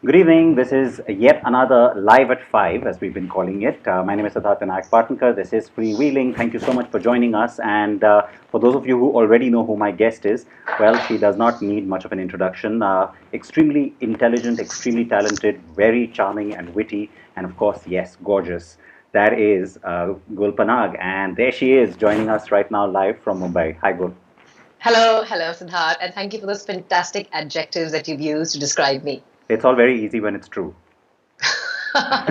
Good evening. This is yet another Live at 5, as we've been calling it. My name is Siddharth and This is Freewheeling. Thank you so much for joining us. And for those of you who already know who my guest is, well, she does not need much of an introduction. Extremely intelligent, extremely talented, very charming and witty, and of course, yes, gorgeous. That is Gul Panag. And there she is joining us right now live from Mumbai. Hi, Gul. Hello, Siddharth, and thank you for those fantastic adjectives that you've used to describe me. It's all very easy when it's true.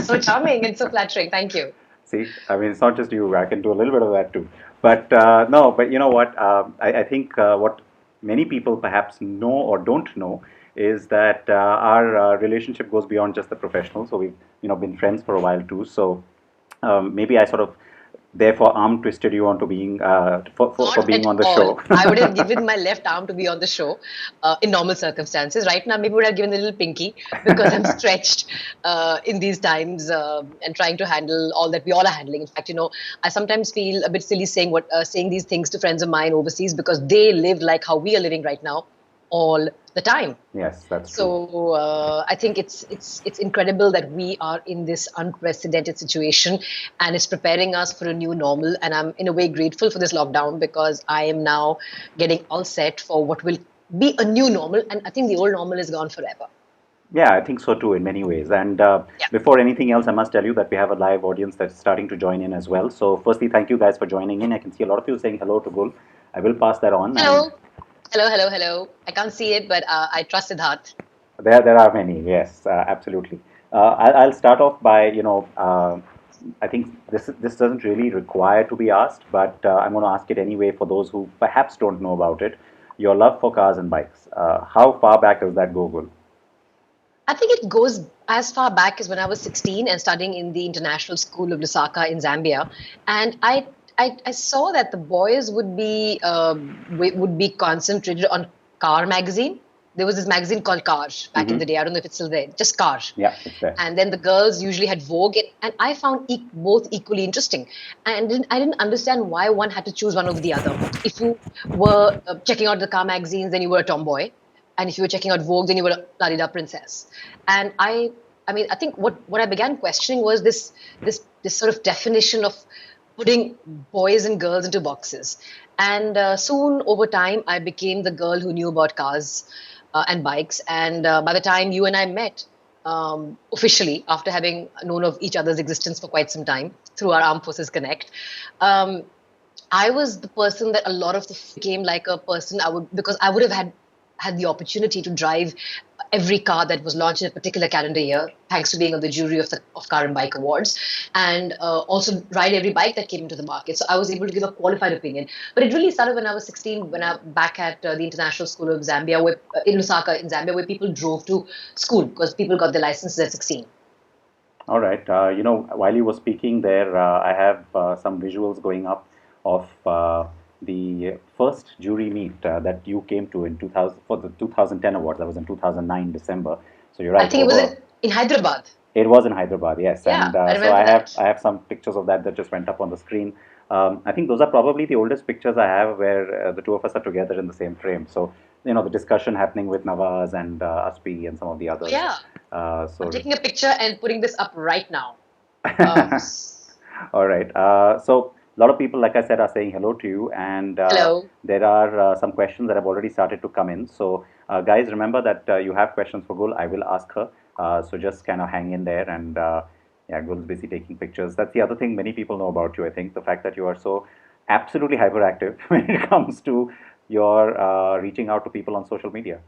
So charming and so flattering. Thank you. See, I mean, it's not just you. I can do a little bit of that too. But no, but you know what? I think what many people perhaps know or don't know is that our relationship goes beyond just the professional. So we've, been friends for a while too. So maybe I sort of therefore arm twisted you onto being for Not being at on the all. show. I would have given my left arm to be on the show in normal circumstances. Right now, maybe would have given a little pinky because I'm stretched in these times and trying to handle all that we all are handling. In fact, I sometimes feel a bit silly saying these things to friends of mine overseas because they live like how we are living right now all the time. Yes, that's true. So I think it's incredible that we are in this unprecedented situation, and it's preparing us for a new normal. And I'm in a way grateful for this lockdown because I am now getting all set for what will be a new normal. And I think the old normal is gone forever. Yeah, I think so too in many ways. And Yeah. before anything else, I must tell you that we have a live audience that's starting to join in as well. So, firstly, thank you guys for joining in. I can see a lot of you saying hello to Gul. I will pass that on. And Hello, hello. I can't see it, but I trust Siddharth. there are many. Yes, absolutely. I'll start off by, I think this doesn't really require to be asked, but I'm going to ask it anyway for those who perhaps don't know about it. Your love for cars and bikes. How far back does that go, Gul? I think it goes as far back as when I was 16 and studying in the International School of Lusaka in Zambia, and I saw that the boys would be concentrated on Car magazine. There was this magazine called Cars back in the day. I don't know if it's still there. Just Cars. Yeah, it's there. And then the girls usually had Vogue, and I found both equally interesting. And I didn't understand why one had to choose one over the other. If you were checking out the car magazines, then you were a tomboy, and if you were checking out Vogue, then you were a Ladida princess. And I mean, I think what I began questioning was this sort of definition of putting boys and girls into boxes. And soon, over time, I became the girl who knew about cars and bikes. And by the time you and I met, officially, after having known of each other's existence for quite some time through our Armed Forces Connect, um, I was the person that a lot of the became like a person because I would have had the opportunity to drive every car that was launched in a particular calendar year, thanks to being on the jury of Car and Bike Awards, and also ride every bike that came into the market. So I was able to give a qualified opinion. But it really started when I was 16, when I back at the International School of Zambia, in Lusaka, in Zambia, where people drove to school because people got their licenses at 16. All right. While you were speaking there, I have some visuals going up of the first jury meet that you came to in 2000 for the 2010 awards. That was in 2009 December. So you're I right. think it was in Hyderabad. It was in Hyderabad, yes. Yeah, And I so remember that. I have some pictures of that just went up on the screen. I think those are probably the oldest pictures I have where the two of us are together in the same frame. So the discussion happening with Nawaz and Aspi and some of the others. Yeah, I'm So taking a picture and putting this up right now. Um, all right. So a lot of people, like I said, are saying hello to you, and Hello. there are some questions that have already started to come in. So, guys, remember that you have questions for Gul. I will ask her. So just kind of hang in there, and yeah, Gul's busy taking pictures. That's the other thing many people know about you. I think the fact that you are so absolutely hyperactive when it comes to your reaching out to people on social media.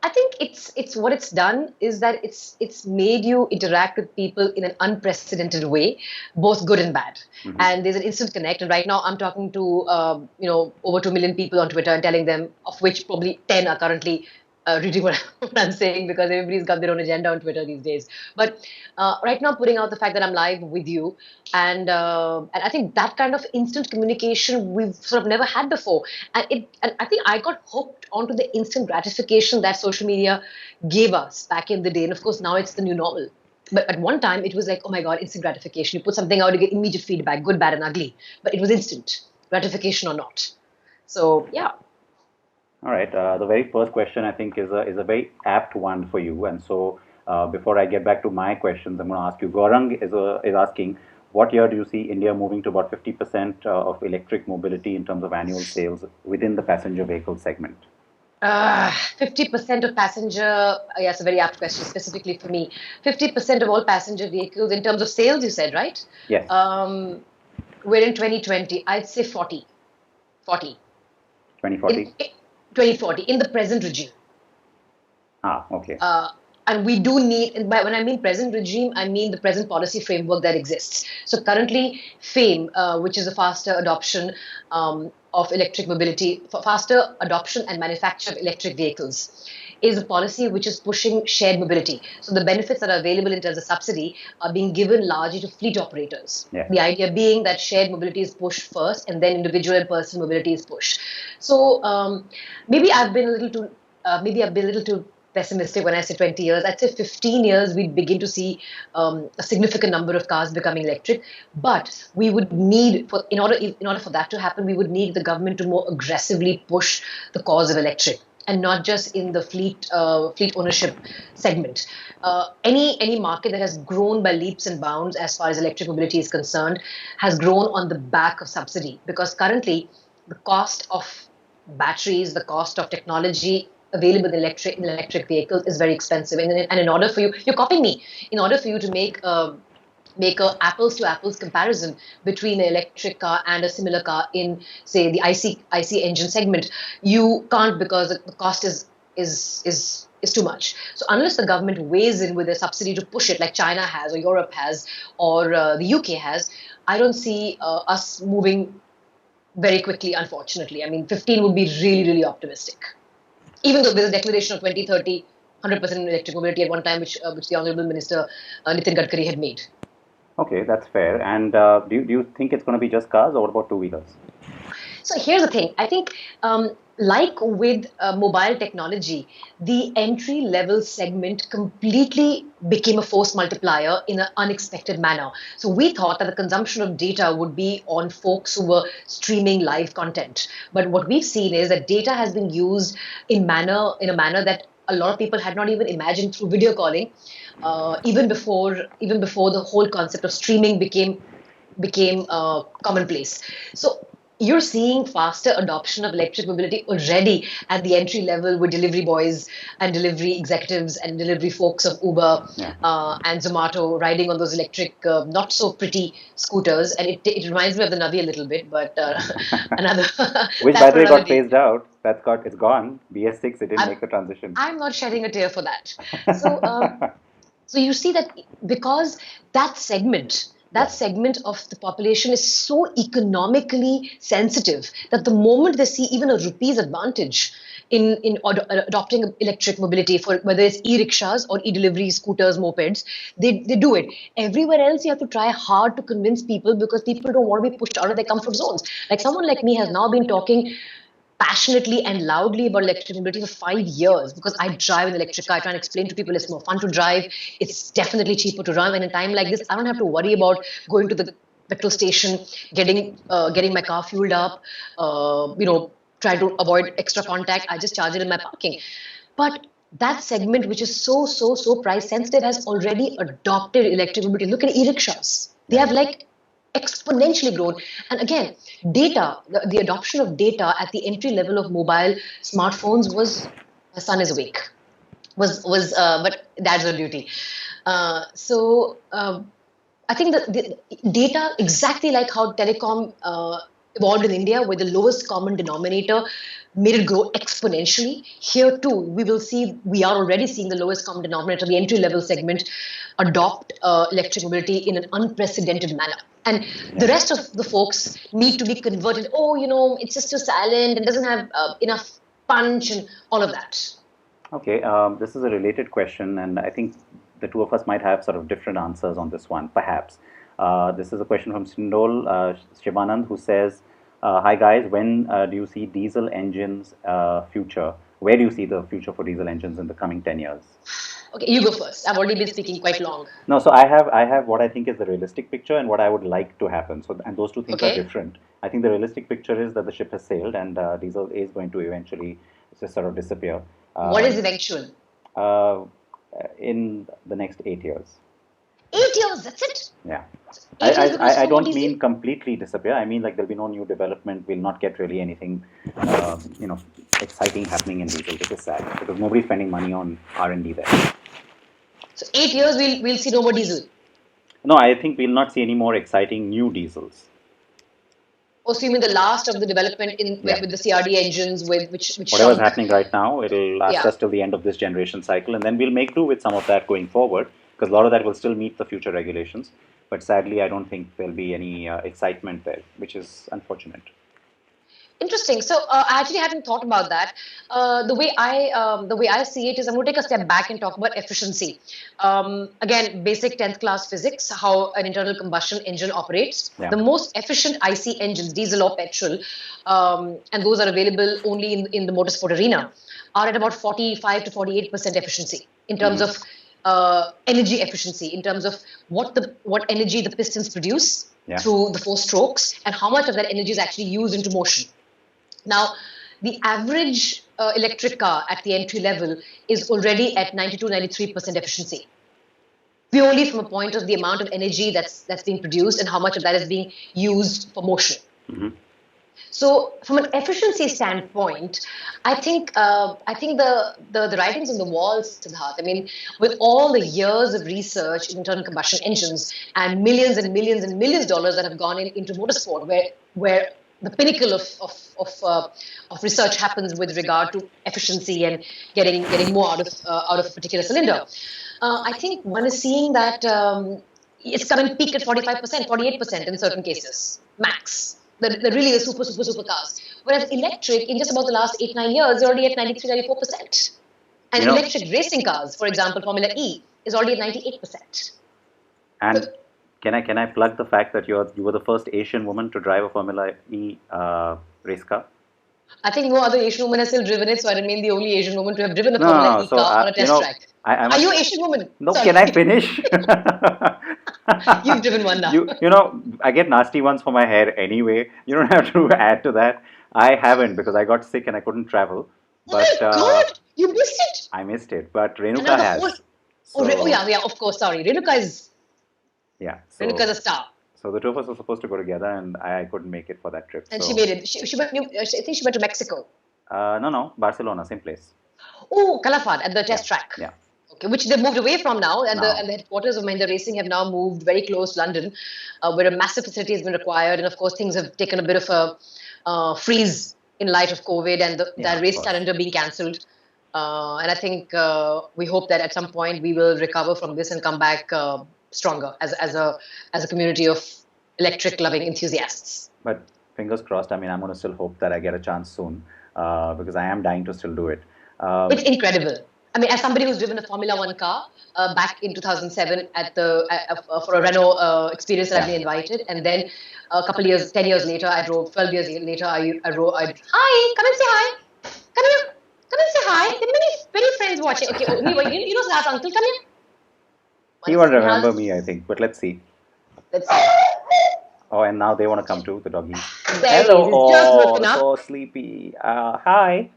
I think it's what it's done is that it's made you interact with people in an unprecedented way, both good and bad. Hmm. And there's an instant connect. And right now, I'm talking to over 2 million people on Twitter and telling them, of which probably 10 are currently reading what I'm saying because everybody's got their own agenda on Twitter these days. But right now, putting out the fact that I'm live with you, and I think that kind of instant communication we've sort of never had before, and I think I got hooked onto the instant gratification that social media gave us back in the day, and of course now it's the new normal. But at one time it was like, oh my god, instant gratification. You put something out, you get immediate feedback, good, bad, and ugly. But it was instant gratification or not. So yeah. All right. The very first question I think is a very apt one for you, and so Before I get back to my questions, I'm going to ask you. Gaurang is asking, what year do you see India moving to about 50% of electric mobility in terms of annual sales within the passenger vehicle segment? 50% of passenger, yes, a very apt question, specifically for me. 50% of all passenger vehicles in terms of sales, you said, right? Yes. We're in 2020. I'd say 40. 40. 2040? 2040, in the present regime. Okay. And we do need, and when I mean present regime, I mean the present policy framework that exists. So currently, FAME, which is a faster adoption of electric mobility, faster adoption and manufacture of electric vehicles, is a policy which is pushing shared mobility. So the benefits that are available in terms of subsidy are being given largely to fleet operators. Yeah. The idea being that shared mobility is pushed first, and then individual and personal mobility is pushed. So maybe I've been a little too pessimistic when I say 20 years. I'd say 15 years, we'd begin to see a significant number of cars becoming electric. But we would need, in order for that to happen, we would need the government to more aggressively push the cause of electric, and not just in the fleet ownership segment. Any market that has grown by leaps and bounds as far as electric mobility is concerned has grown on the back of subsidy, because currently the cost of batteries, the cost of technology available in electric vehicles is very expensive. And in order for you, you're copying me, in order for you to make a apples to apples comparison between an electric car and a similar car in, say, the IC engine segment, you can't, because the cost is too much. So unless the government weighs in with a subsidy to push it, like China has or Europe has or the UK has, I don't see us moving very quickly, unfortunately. I mean, 15 would be really, really optimistic. Even though there's a declaration of 2030, 100% electric mobility at one time, which the Honorable Minister Nitin Gadkari had made. Okay, that's fair. And do you think it's going to be just cars, or what about two-wheelers? So here's the thing. I think, like with mobile technology, the entry-level segment completely became a force multiplier in an unexpected manner. So we thought that the consumption of data would be on folks who were streaming live content. But what we've seen is that data has been used in a manner that a lot of people had not even imagined, through video calling, even before the whole concept of streaming became commonplace. So you're seeing faster adoption of electric mobility already at the entry level, with delivery boys and delivery executives and delivery folks of Uber and Zomato riding on those electric, not so pretty scooters. And it reminds me of the Navi a little bit, but another. Which, by the way, got phased out. It's gone. BS6, it didn't make the transition. I'm not shedding a tear for that. So you see that, because that segment of the population is so economically sensitive, that the moment they see even a rupee's advantage in adopting electric mobility, for whether it's e-rickshaws or e-delivery scooters, mopeds, they do it. Everywhere else, you have to try hard to convince people, because people don't want to be pushed out of their comfort zones. Like someone like me has now been talking passionately and loudly about electric mobility for 5 years, because I drive an electric car. I try and explain to people it's more fun to drive. It's definitely cheaper to run. And in a time like this, I don't have to worry about going to the petrol station, getting my car fueled up, try to avoid extra contact. I just charge it in my parking. But that segment, which is so price sensitive, has already adopted electric mobility. Look at e-rickshaws. They have exponentially grown. And again, data, the adoption of data at the entry level of mobile smartphones was, my son is awake, but dad's on duty. I think that the data, exactly like how telecom evolved in India, where the lowest common denominator made it grow exponentially. Here too, we are already seeing the lowest common denominator, the entry level segment, adopt electric mobility in an unprecedented manner. And the rest of the folks need to be converted. Oh, it's just too silent and doesn't have enough punch and all of that. Okay, this is a related question, and I think the two of us might have sort of different answers on this one, perhaps. This is a question from Sindol Shivanand, who says, hi guys, when do you see diesel engines future? Where do you see the future for diesel engines in the coming 10 years? Okay, you go first. I've already been speaking quite long. No, so I have what I think is the realistic picture and what I would like to happen. So, and those two things are different. I think the realistic picture is that the ship has sailed and diesel is going to eventually just sort of disappear. What is eventual? in the next 8 years. 8 years, that's it? Yeah. 8 years because I no more don't diesel? mean completely disappear. I mean like there'll be no new development. We'll not get really anything, exciting happening in diesel, which is sad because nobody's spending money on R&D there. So 8 years we'll see no more diesel. No, I think we'll not see any more exciting new diesels. Oh, so you mean the last of the development with the CRD engines, which Whatever's shrunk? happening right now, it'll last Yeah. us till the end of this generation cycle, and then we'll make do with some of that going forward because a lot of that will still meet the future regulations. But sadly, I don't think there'll be any excitement there, which is unfortunate. Interesting. So I actually hadn't thought about that. The way I see it is, I'm going to take a step back and talk about efficiency. Again, basic 10th class physics, how an internal combustion engine operates. Yeah. The most efficient IC engines, diesel or petrol, and those are available only in the motorsport arena, are at about 45 to 48% efficiency in terms of energy efficiency, in terms of what energy the pistons produce through the 4 strokes, and how much of that energy is actually used into motion. Now, the average electric car at the entry level is already at 92, 93% efficiency, purely from a point of the amount of energy that's being produced and how much of that is being used for motion. Mm-hmm. So, from an efficiency standpoint, I think the writings on the wall, Siddharth. I mean, with all the years of research in internal combustion engines and millions and millions and millions of dollars that have gone into motorsport, where the pinnacle of research happens with regard to efficiency and getting more out of a particular cylinder. I think one is seeing that it's coming peak at 45%, 48% in certain cases, max. The really super cars. Whereas electric, in just about the last 8-9 years, is already at 93, 94%. And electric racing cars, for example, Formula E, is already at 98%. And can I plug the fact that you were the first Asian woman to drive a Formula E race car? I think no other Asian woman has still driven it, so I remain the only Asian woman to have driven a Formula E car on a test track. Are you Asian woman? No, sorry. Can I finish? You've driven one now. I get nasty ones for my hair anyway. You don't have to add to that. I haven't because I got sick and I couldn't travel. But, oh my God! You missed it! I missed it, but Renuka has. Yeah, of course, sorry. Renuka is... Yeah. Renuka's a star. So the two of us were supposed to go together and I couldn't make it for that trip. And she made it. She went, I think she went to Mexico. No, Barcelona, same place. Oh, Calafat at the test track. Yeah. Okay, which they've moved away from now, and the headquarters of Mahindra Racing have now moved very close to London, where a massive facility has been required, and of course things have taken a bit of a freeze in light of COVID and the race calendar being cancelled. And I think we hope that at some point we will recover from this and come back stronger as a community of electric loving enthusiasts. But fingers crossed. I mean, I'm going to still hope that I get a chance soon because I am dying to still do it. It's incredible. I mean, as somebody who's driven a Formula One car back in 2007 for a Renault experience that I've been invited, and then a couple of years, 10 years later, I drove. 12 years later, I drove. Hi, come and say hi. Come here. Come and say hi. There are many friends watching. Okay, you know Siddharth's uncle. Come here. He won't remember me, I think, but let's see. Let's see. Oh, and now they want to come too, the doggies. Hello. Oh, so sleepy. Hi.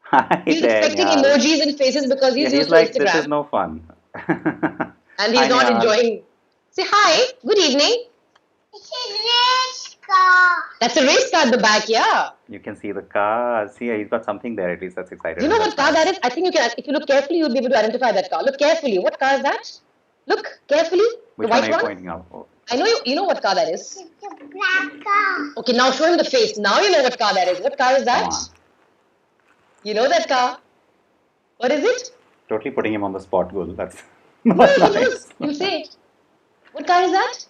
Hi he's there, expecting emojis and faces because he's used to like, Instagram. This is no fun. And he's not enjoying. Say hi. Good evening. It's a race car. That's a race car at the back, yeah. You can see the car. See, he's got something there. At least that's exciting. You know what car that is? I think you can. If you look carefully, you'll be able to identify that car. Look carefully. What car is that? Look carefully. Which the white one are you one? pointing out? Oh. I know you know what car that is. It's a black car. Okay, now show him the face. Now you know what car that is. What car is that? You know that car. What is it? Totally putting him on the spot, Gul. That's no, nice. You say it. What car is that?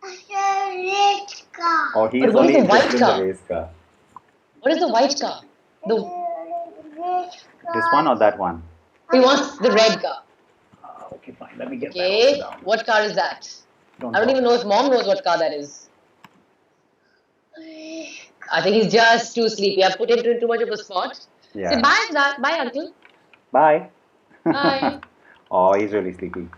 It's a race car. Oh, he's What only is the white interested in car? the race car. What is the white car? This one or that one? He wants the red car. Okay, fine. Let me get that Okay, also down. what car is that? I don't talk. even know if mom knows what car that is. I think he's just too sleepy. I've put him in too much of a spot. Yeah. Say bye, Siddharth. Bye, uncle. Bye. Bye. Oh, he's really sleepy.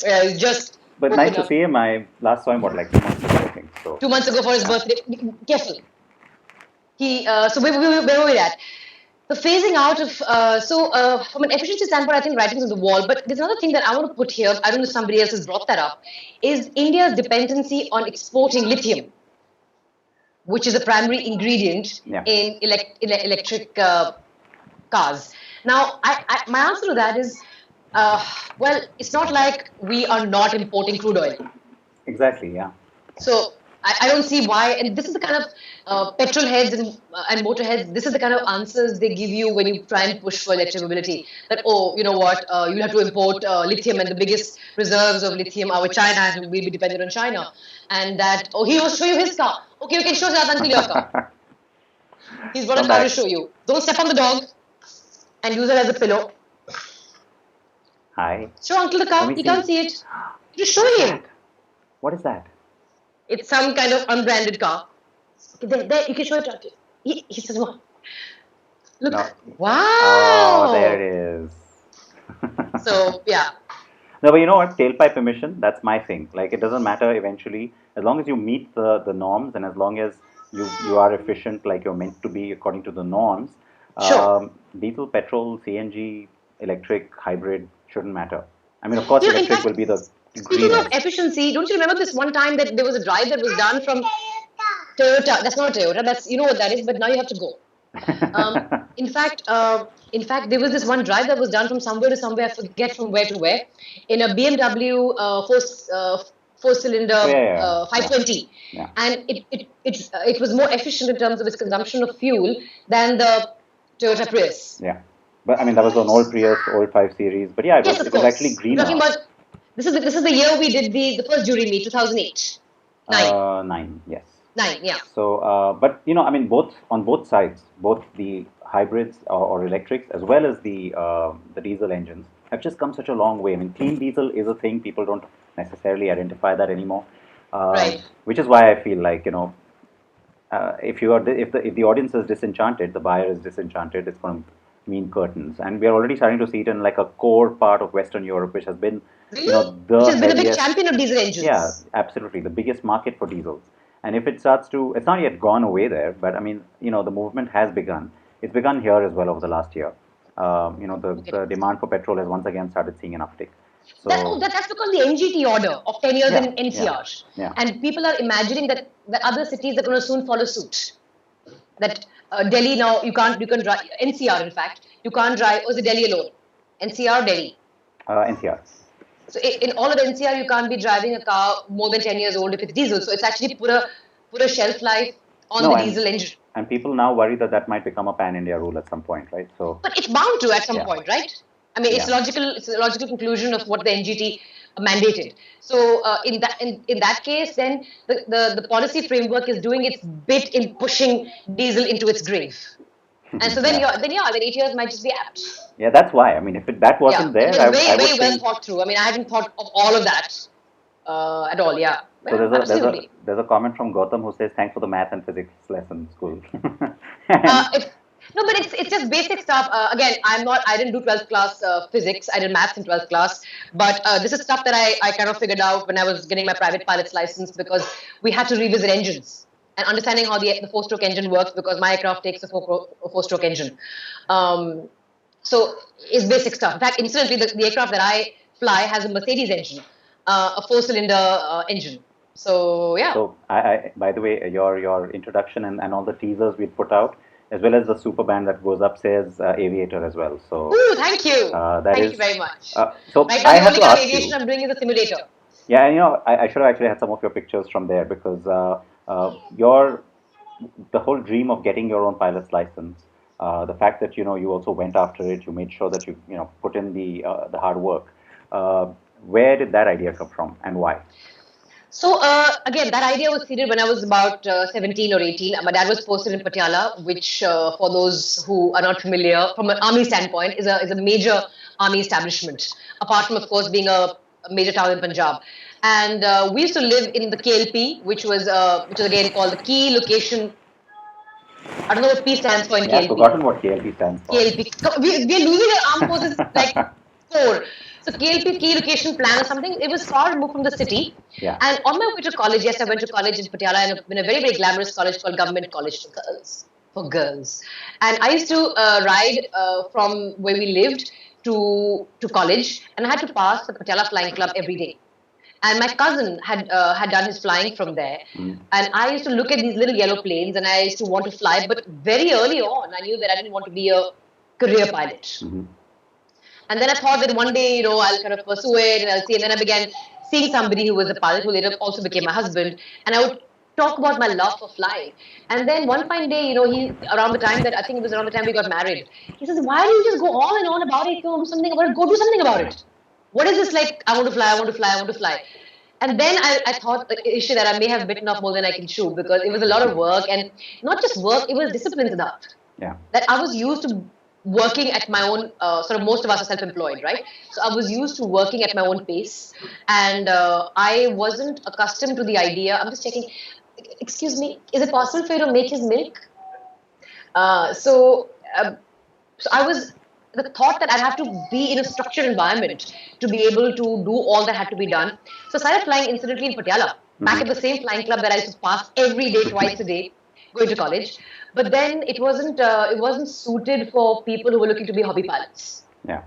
Yeah, he's just. But nice to see him. I last saw him, 2 months ago, I think. So. 2 months ago for his birthday. Careful. He. So where were we at? The phasing out of, from an efficiency standpoint, I think writing's on the wall. But there's another thing that I want to put here. I don't know if somebody else has brought that up. Is India's dependency on exporting lithium, which is a primary ingredient Yeah. in electric cars. Now, my answer to that is, well, it's not like we are not importing crude oil. Exactly, yeah. So I don't see why. And this is the kind of petrol heads and motor heads. This is the kind of answers they give you when you try and push for electric mobility. That, oh, you know what, you'll have to import lithium, and the biggest reserves of lithium are with China, and we'll be dependent on China. And that, oh, he wants to show you his car. Okay, we can show Siddharth uncle your car. He's got a car to show you. Don't step on the dog and use it as a pillow. Hi. Show uncle the car. He can't see it. Just show him. What is that? It's some kind of unbranded car. There, you can show it to uncle. He says, what? Look. No. Wow. Oh, there it is. So, yeah. No, but you know what? Tailpipe emission, that's my thing. Like, it doesn't matter eventually. As long as you meet the norms and as long as you are efficient like you're meant to be according to the norms, Sure. diesel, petrol, CNG, electric, hybrid shouldn't matter. I mean, of course, You know, in electric fact, will be the speaking of greenest. efficiency, don't you remember this one time that there was a drive that was done from Toyota? That's not a Toyota. That's, you know what that is, but now you have to go. In fact, there was this one drive that was done from somewhere to somewhere. I forget from where to where, in a BMW four-cylinder Oh, yeah. 520, Yeah. and it was more efficient in terms of its consumption of fuel than the Toyota Prius. Yeah. But I mean, that was an old Prius, old 5 Series. But yeah, Yes, it of was course. actually We're greener. talking about this is the year we did the first jury meet, 2008. 9, yes. 9, yeah. So, but you know, I mean, on both sides, both the hybrids or electrics as well as the diesel engines have just come such a long way. I mean, clean diesel is a thing. People don't necessarily identify that anymore, Right. which is why I feel like, you know, if the audience is disenchanted, the buyer is disenchanted, it's going to mean curtains. And we are already starting to see it in like a core part of Western Europe, which has been, you know, the Which has been a big heaviest. champion of diesel engines. Yeah, absolutely. The biggest market for diesels. And if it starts to, it's not yet gone away there, but I mean, you know, the movement has begun. It's begun here as well over the last year. You know, the demand for petrol has once again started seeing an uptick. So, That's because the NGT order of 10 years Yeah, in NCR. yeah. And people are imagining that other cities are going to soon follow suit. That Delhi now, you can drive, NCR in fact, you can't drive, or is it Delhi alone? NCR, Delhi. NCR. So in all of NCR, you can't be driving a car more than 10 years old if it's diesel. So it's actually put a shelf life on No, the and- diesel engine. And people now worry that that might become a pan-India rule at some point, right? So, But it's bound to at some Yeah. point, right? I mean, it's Yeah. logical. It's a logical conclusion of what the NGT mandated. So in that case, then the policy framework is doing its bit in pushing diesel into its grave. And so then 8 years might just be apt. yeah, that's why. I mean, if that wasn't It there, was I very would well think. thought through. I mean, I hadn't thought of all of that at all. Yeah. So Absolutely. there's a comment from Gautam who says, "Thanks for the math and physics lesson in school." No, but it's just basic stuff. Again, I didn't do 12th class physics. I did maths in 12th class. But this is stuff that I kind of figured out when I was getting my private pilot's license, because we had to revisit engines and understanding how the four-stroke engine works, because my aircraft takes a four-stroke engine. So it's basic stuff. In fact, incidentally, the aircraft that I fly has a Mercedes engine, a four-cylinder engine. So yeah. So, by the way, your introduction and all the teasers we put out, as well as the super band that goes up, says Aviator as well. So, Ooh, thank you. that Thank is- you very much. so Right now, I the have only to kind of ask aviation you. I'm doing is a simulator. Yeah, and you know, I should have actually had some of your pictures from there because the whole dream of getting your own pilot's license, the fact that you also went after it, you made sure that you put in the hard work. Where did that idea come from, and why? So again, that idea was seeded when I was about 17 or 18. My dad was posted in Patiala, which, for those who are not familiar, from an army standpoint, is a major army establishment. Apart from, of course, being a major town in Punjab, and we used to live in the KLP, which was again called the Key Location. I don't know what P stands for in Yeah, I've KLP. forgotten what KLP stands for. KLP. We are losing our armed forces like core. So KLP, key location plan or something, it was far removed from the city. Yeah. And on my way to college, yes, I went to college in Patiala in a very, very glamorous college called Government College for Girls. for girls. And I used to ride from where we lived to college, and I had to pass the Patiala Flying Club every day. And my cousin had done his flying from there, and I used to look at these little yellow planes, and I used to want to fly. But very early on, I knew that I didn't want to be a career pilot. And then I thought that one day, I'll kind of pursue it and I'll see. And then I began seeing somebody who was a pilot who later also became my husband. And I would talk about my love for flying. And then one fine day, around the time that I think it was around the time we got married, he says, "Why do you just go on and on about it? Do something about it. Go do something about it. What is this like? I want to fly, I want to fly, I want to fly." And then I thought, issue that I may have bitten off more than I can chew, because it was a lot of work, and not just work, it was discipline, Siddharth. Yeah. That I was used to working at my own, sort of most of us are self-employed, right? So I was used to working at my own pace, and I wasn't accustomed to the idea. I'm just checking, excuse me, is it possible for you to make his milk? So I was, the thought that I'd have to be in a structured environment to be able to do all that had to be done. So I started flying incidentally in Patiala, back at the same flying club that I used to pass every day, twice a day, going to college. But then it wasn't suited for people who were looking to be hobby pilots. Yeah.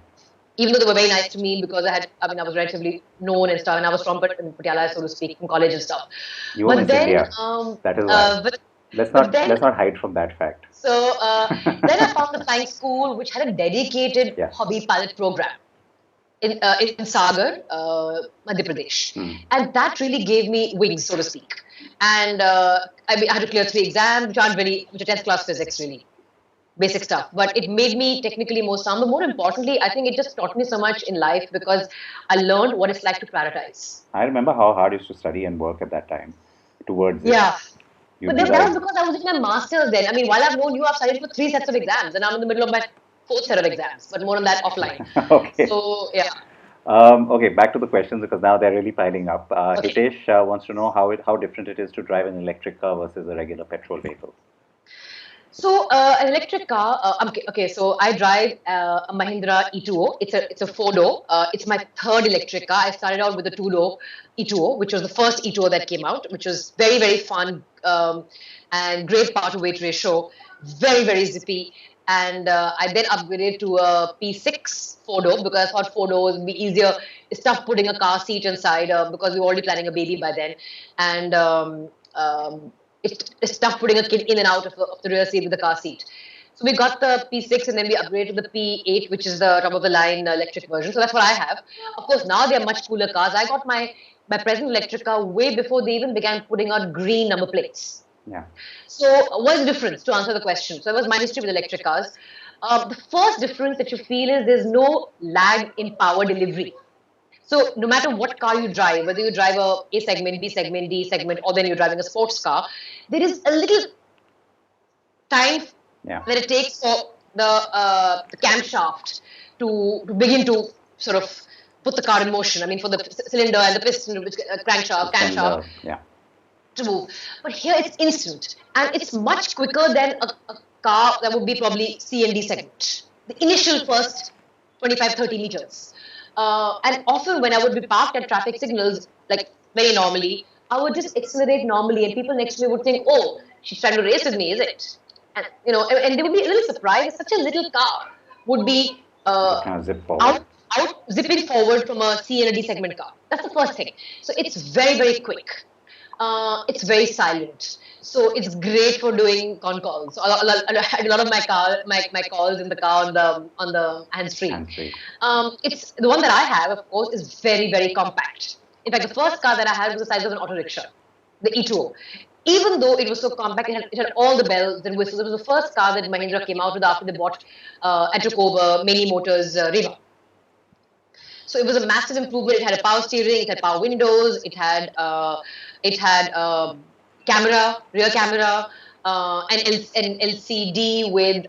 Even though they were very nice to me, because I was relatively known and stuff, and I was from Patiala, so to speak, from college and stuff. You were But Miss then, India. That is why. Let's not hide from that fact. So then I found the flying school, which had a dedicated Yeah. hobby pilot program in Sagar, Madhya Pradesh, and that really gave me wings, so to speak. And I had to clear 3 exams, which are 10th class physics, really basic stuff. But it made me technically more sound. But more importantly, I think it just taught me so much in life, because I learned what it's like to prioritize. I remember how hard you used to study and work at that time towards it. Yeah. You'd But be then that was like, because I was doing my master's then. I mean, while I've known you, I've studied for 3 sets of exams, and I'm in the middle of my 4th set of exams, but more on that offline. okay. So, yeah. Okay, back to the questions, because now they're really piling up. Okay. Hitesh wants to know how different it is to drive an electric car versus a regular petrol vehicle. So an electric car. Okay. So I drive a Mahindra E2O. It's a 4-door. It's my 3rd electric car. I started out with a 2-door E2O, which was the first E2O that came out, which was very, very fun, and great power to weight ratio, very, very zippy. And I then upgraded to a P6 4-door, because I thought 4 doors would be easier. It's tough putting a car seat inside, because we were already planning a baby by then, and it's tough putting a kid in and out of the rear seat with the car seat. So we got the P6, and then we upgraded to the P8, which is the top of the line electric version. So that's what I have. Of course, now they are much cooler cars. I got my present electric car way before they even began putting out green number plates. Yeah. So what's the difference, to answer the question? So that was my history with electric cars. The first difference that you feel is there's no lag in power delivery. So no matter what car you drive, whether you drive a segment, B segment, D segment, or then you're driving a sports car, there is a little time that it takes for the camshaft to begin to sort of put the car in motion. I mean, for the cylinder and the piston, which crankshaft, camshaft, Yeah. to move. But here it's instant, and it's much quicker than a car that would be probably C and D segment. The initial first 25-30 meters. And often when I would be parked at traffic signals, like very normally, I would just accelerate normally, and people next to me would think, "Oh, she's trying to race with me, is it?" And and they would be a little surprised. Such a little car would be Kind of zip forward. out zipping forward from a C and a D segment car. That's the first thing. So it's very, very quick. It's very silent. So it's great for doing con calls. A lot of my calls in the car on the hands-free. Hands-free. It's the one that I have, of course, is very, very compact. In fact, the first car that I had was the size of an auto rickshaw, the E2O. Even though it was so compact, it had all the bells and whistles. It was the first car that Mahindra came out with after they bought and took over Many Motors Riva. So it was a massive improvement. It had a power steering, it had power windows, it had camera, rear camera, an LCD with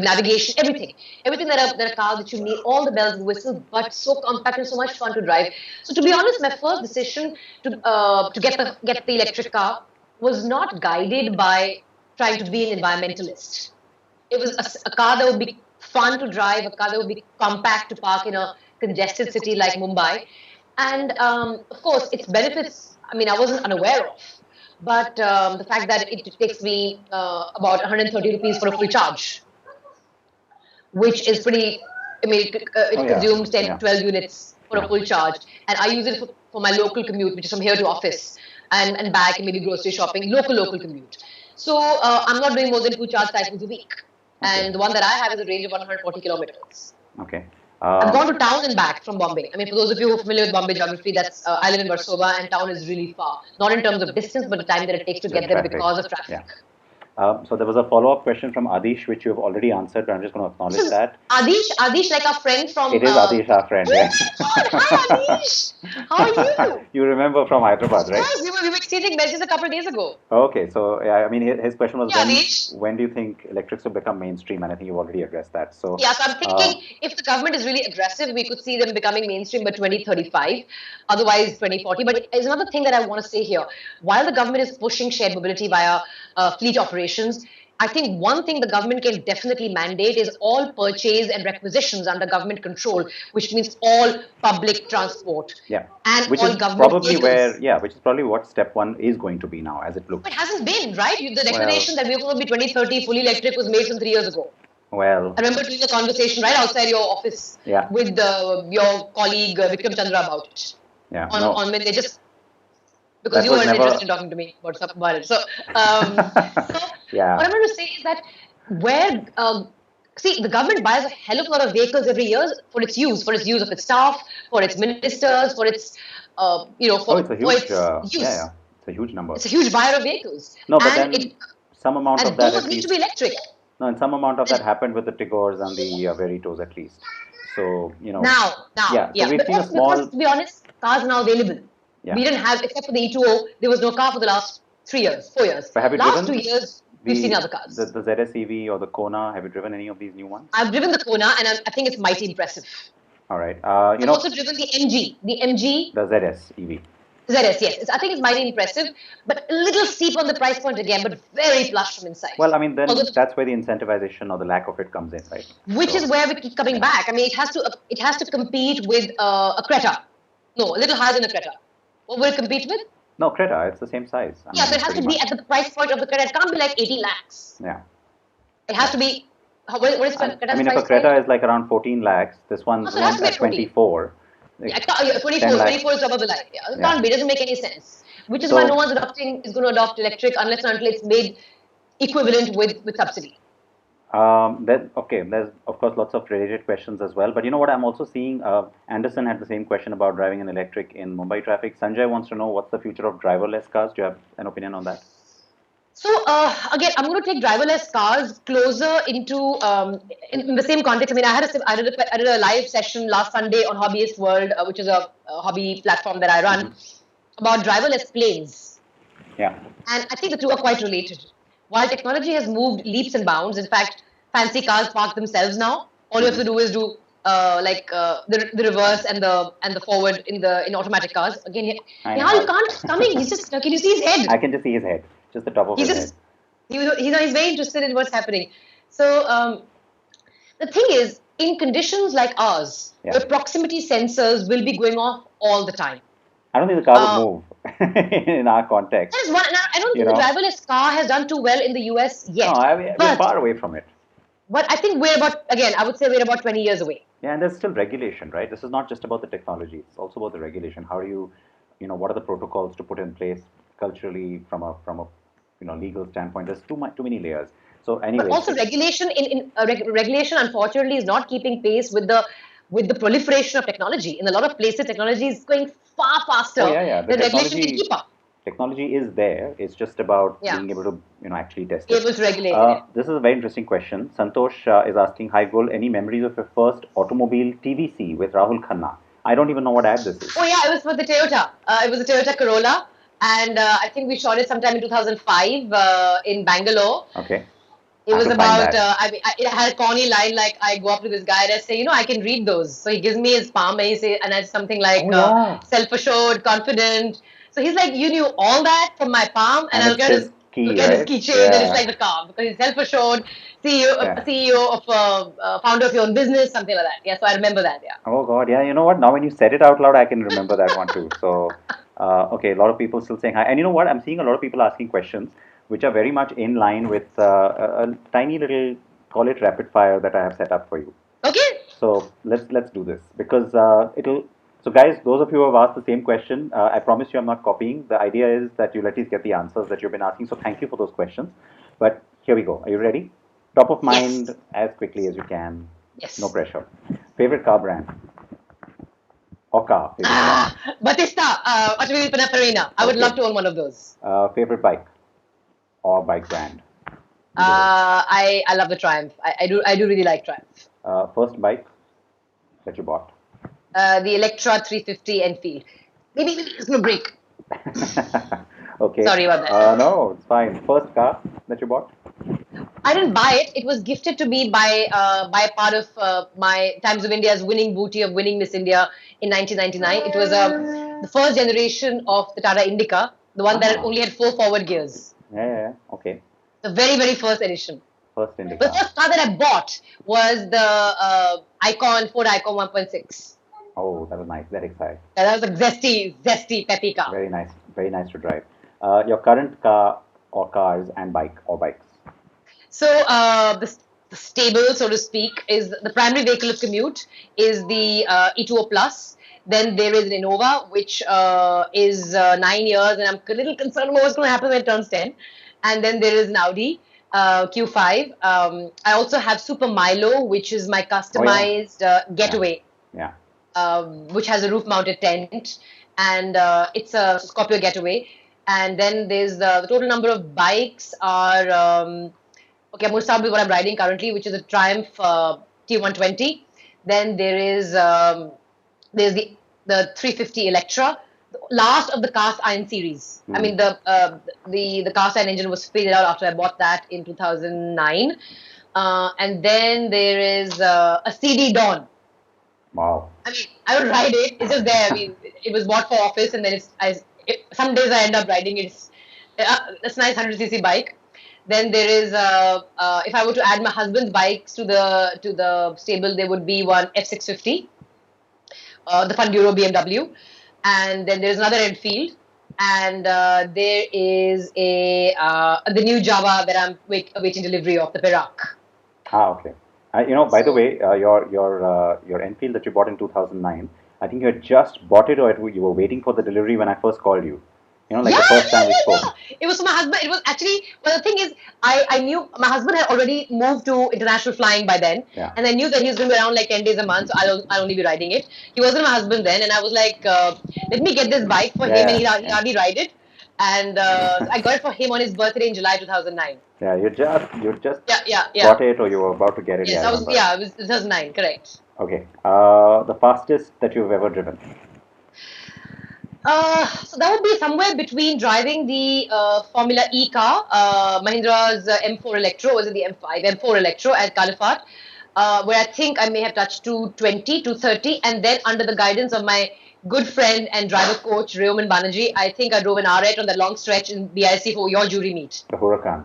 navigation, everything that a car that you need, all the bells and whistles, but so compact and so much fun to drive. So to be honest, my first decision to get the electric car was not guided by trying to be an environmentalist. It was a car that would be fun to drive, a car that would be compact to park in a congested city like Mumbai. And of course, its benefits, I mean, I wasn't unaware of. but the fact that it takes me about 130 rupees for a full charge, which is pretty, I mean, it consumes 10 to 12 units for a full charge. And I use it for my local commute, which is from here to office and back and maybe grocery shopping, local commute. So I'm not doing more than 2 charge cycles a week. And the one that I have is a range of 140 kilometers. Okay. I've gone to town and back from Bombay. I mean, for those of you who are familiar with Bombay geography, that's I live in Versova, and town is really far. Not in terms of distance, but the time that it takes to get there because of traffic. Yeah. So there was a follow-up question from Adish, which you've already answered, but I'm just going to acknowledge that. Adish, like our friend from... It is Adish, our friend, yes. Hi, Adish! How are you? You remember from Hyderabad, right? Yes, we were exchanging messages a couple of days ago. Okay, so yeah, I mean, his question was, Yeah, when do you think electrics will become mainstream? And I think you've already addressed that. So yeah, so I'm thinking if the government is really aggressive, we could see them becoming mainstream by 2035, otherwise 2040. But there's another thing that I want to say here. While the government is pushing shared mobility via fleet operations, I think one thing the government can definitely mandate is all purchase and requisitions under government control, which means all public transport. Yeah, and which all is government probably vehicles. which is probably what step one is going to be now, as it looks. But it hasn't been, right? The declaration that we're going to be 2030 fully electric was made some 3 years ago. Well, I remember doing a conversation right outside your office with your colleague Vikram Chandra about it. Yeah. On when they just... Because you weren't interested in talking to me about it. So, yeah. What I'm going to say is that see, the government buys a hell of a lot of vehicles every year for its use of its staff, for its ministers, for its, for it's a huge, its use. Yeah, it's a huge number. It's a huge buyer of vehicles. No, but then some amount of that those need to be electric. No, and some amount of that happened with the Tigors and the Veritos at least. So, Now. Yeah. So we've seen a small... Because, to be honest, cars are now available. Yeah. We didn't have, except for the E2O, there was no car for the last 4 years. But have you last driven 2 years, we've seen other cars. The ZS EV or the Kona, have you driven any of these new ones? I've driven the Kona, and I think it's mighty impressive. All right. I've also driven the MG. The ZS EV. ZS, yes. I think it's mighty impressive, but a little steep on the price point again, but very plush from inside. Well, I mean, then that's where the incentivization or the lack of it comes in, right? Which is where we keep coming back. I mean, it has to compete with a Creta. No, a little higher than a Creta. What will it compete with? No, Creta, it's the same size. Yeah, so it has to be at the price point of the Creta. It can't be like 80 lakhs. Yeah. It has to be, what is Creta's price point? I mean, if a Creta is like around 14 lakhs, this one's at 24. Yeah, 24 is double the life. Yeah, it can't be. It doesn't make any sense. Which is why no one's is going to adopt electric unless and until it's made equivalent with subsidy. There's of course lots of related questions as well. But you know what I'm also seeing? Anderson had the same question about driving an electric in Mumbai traffic. Sanjay wants to know what's the future of driverless cars. Do you have an opinion on that? So again, I'm going to take driverless cars closer into in the same context. I mean, I did a live session last Sunday on Hobbyist World, which is a hobby platform that I run, about driverless planes. Yeah. And I think the two are quite related. While technology has moved leaps and bounds, in fact, fancy cars park themselves now. All you have to do is do the reverse and the forward in automatic cars. Again, you can't coming. He's just, can you see his head? I can just see his head. Just the top of his head. He's very interested in what's happening. So the thing is, in conditions like ours, where proximity sensors will be going off all the time. I don't think the car would move in our context. That is one. I don't think the driverless car has done too well in the US yet. No, we're far away from it. But I think I would say we're about 20 years away. Yeah, and there's still regulation, right? This is not just about the technology. It's also about the regulation. How do you, what are the protocols to put in place culturally from a legal standpoint? There's too many layers. So anyway. But also regulation regulation, unfortunately, is not keeping pace with the proliferation of technology. In a lot of places, technology is going far faster than regulation can keep up. Technology is there. It's just about being able to, actually test it. Able to regulate it. This is a very interesting question. Santosh is asking, hi Gul, any memories of your first automobile TVC with Rahul Khanna? I don't even know what ad this is. Oh yeah, it was for the Toyota. It was a Toyota Corolla. And I think we shot it sometime in 2005 in Bangalore. Okay. It was about, it had a corny line like, I go up to this guy and I say, I can read those. So he gives me his palm and it's something like self-assured, confident. So he's like, you knew all that from my palm, and I'll get his keychain, and it's like the car, because he's self-assured, CEO of founder of your own business, something like that. Yeah, so I remember that. Yeah. Oh God, yeah. You know what? Now when you said it out loud, I can remember that one too. So Okay, a lot of people still saying hi. And you know what? I'm seeing a lot of people asking questions which are very much in line with a tiny little, call it rapid fire that I have set up for you. Okay. So let's do this because it'll. So guys, those of you who have asked the same question, I promise you I'm not copying. The idea is that you'll at least get the answers that you've been asking. So thank you for those questions. But here we go. Are you ready? Top of mind Yes. as quickly as you can. Yes. No pressure. Favorite car brand or car? Favorite car. Batista, Automobile Pininfarina. I would Okay. love to own one of those. Favorite bike or bike brand? I love the Triumph. I do really like Triumph. First bike that you bought. The Electra 350 Enfield. Maybe it's gonna break. Okay. Sorry about that. No, it's fine. First car that you bought. I didn't buy it. It was gifted to me by a part of my Times of India's winning booty of winning Miss India in 1999. It was the first generation of the Tata Indica, the one that Ah. only had 4 forward gears. Yeah. Okay. The very, very first edition. First The Indica. first car that I bought was the Ford Icon 1.6. Oh, that was nice. That exciting. That was a zesty, peppy car. Very nice. Very nice to drive. Your current car or cars and bike or bikes. So the stable, so to speak, is the primary vehicle of commute is the E20 Plus. Then there is an Innova, which is 9 years, and I'm a little concerned about what's going to happen when it turns 10. And then there is an Audi Q5. I also have Super Milo, which is my customized getaway, Yeah. which has a roof-mounted tent, and it's a Scorpio getaway. And then there's the total number of bikes are okay. I'm going to start with what I'm riding currently, which is a Triumph T120. Then there's the 350 Electra, the last of the cast iron series. I mean the cast iron engine was faded out after I bought that in 2009. And then there is a CD Dawn. Wow. I mean, I would ride it. It's just there. I mean, it was bought for office, and then some days I end up riding it. It's a nice 100cc bike. Then there is if I were to add my husband's bikes to the stable, there would be one F650, the Funduro BMW, and then there is another Enfield, and there is the new Java that I'm awaiting delivery of, the Perak. Okay. You know, by the way, your Enfield that you bought in 2009, I think you had just bought it, or you were waiting for the delivery when I first called you. You know, like the first time we spoke. It was for my husband. It was actually, well, the thing is, I knew my husband had already moved to international flying by then, Yeah. and I knew that he was going to be around like 10 days a month, so I'll only be riding it. He wasn't my husband then, and I was like, let me get this bike for him, and he hardly ride it. And I got it for him on his birthday in July 2009. Yeah, you just Yeah. got it, or you were about to get it. Yes, I it remember. was 2009, correct. Okay. The fastest that you've ever driven. So that would be somewhere between driving the Formula E car, Mahindra's M4 Electro, was it the M5? M4 Electro at Califat, where I think I may have touched 220, 230, and then under the guidance of my good friend and driver coach, Ryoman Banerjee, I think I drove an R8 on that long stretch in BIC for your jury meet. The Huracan.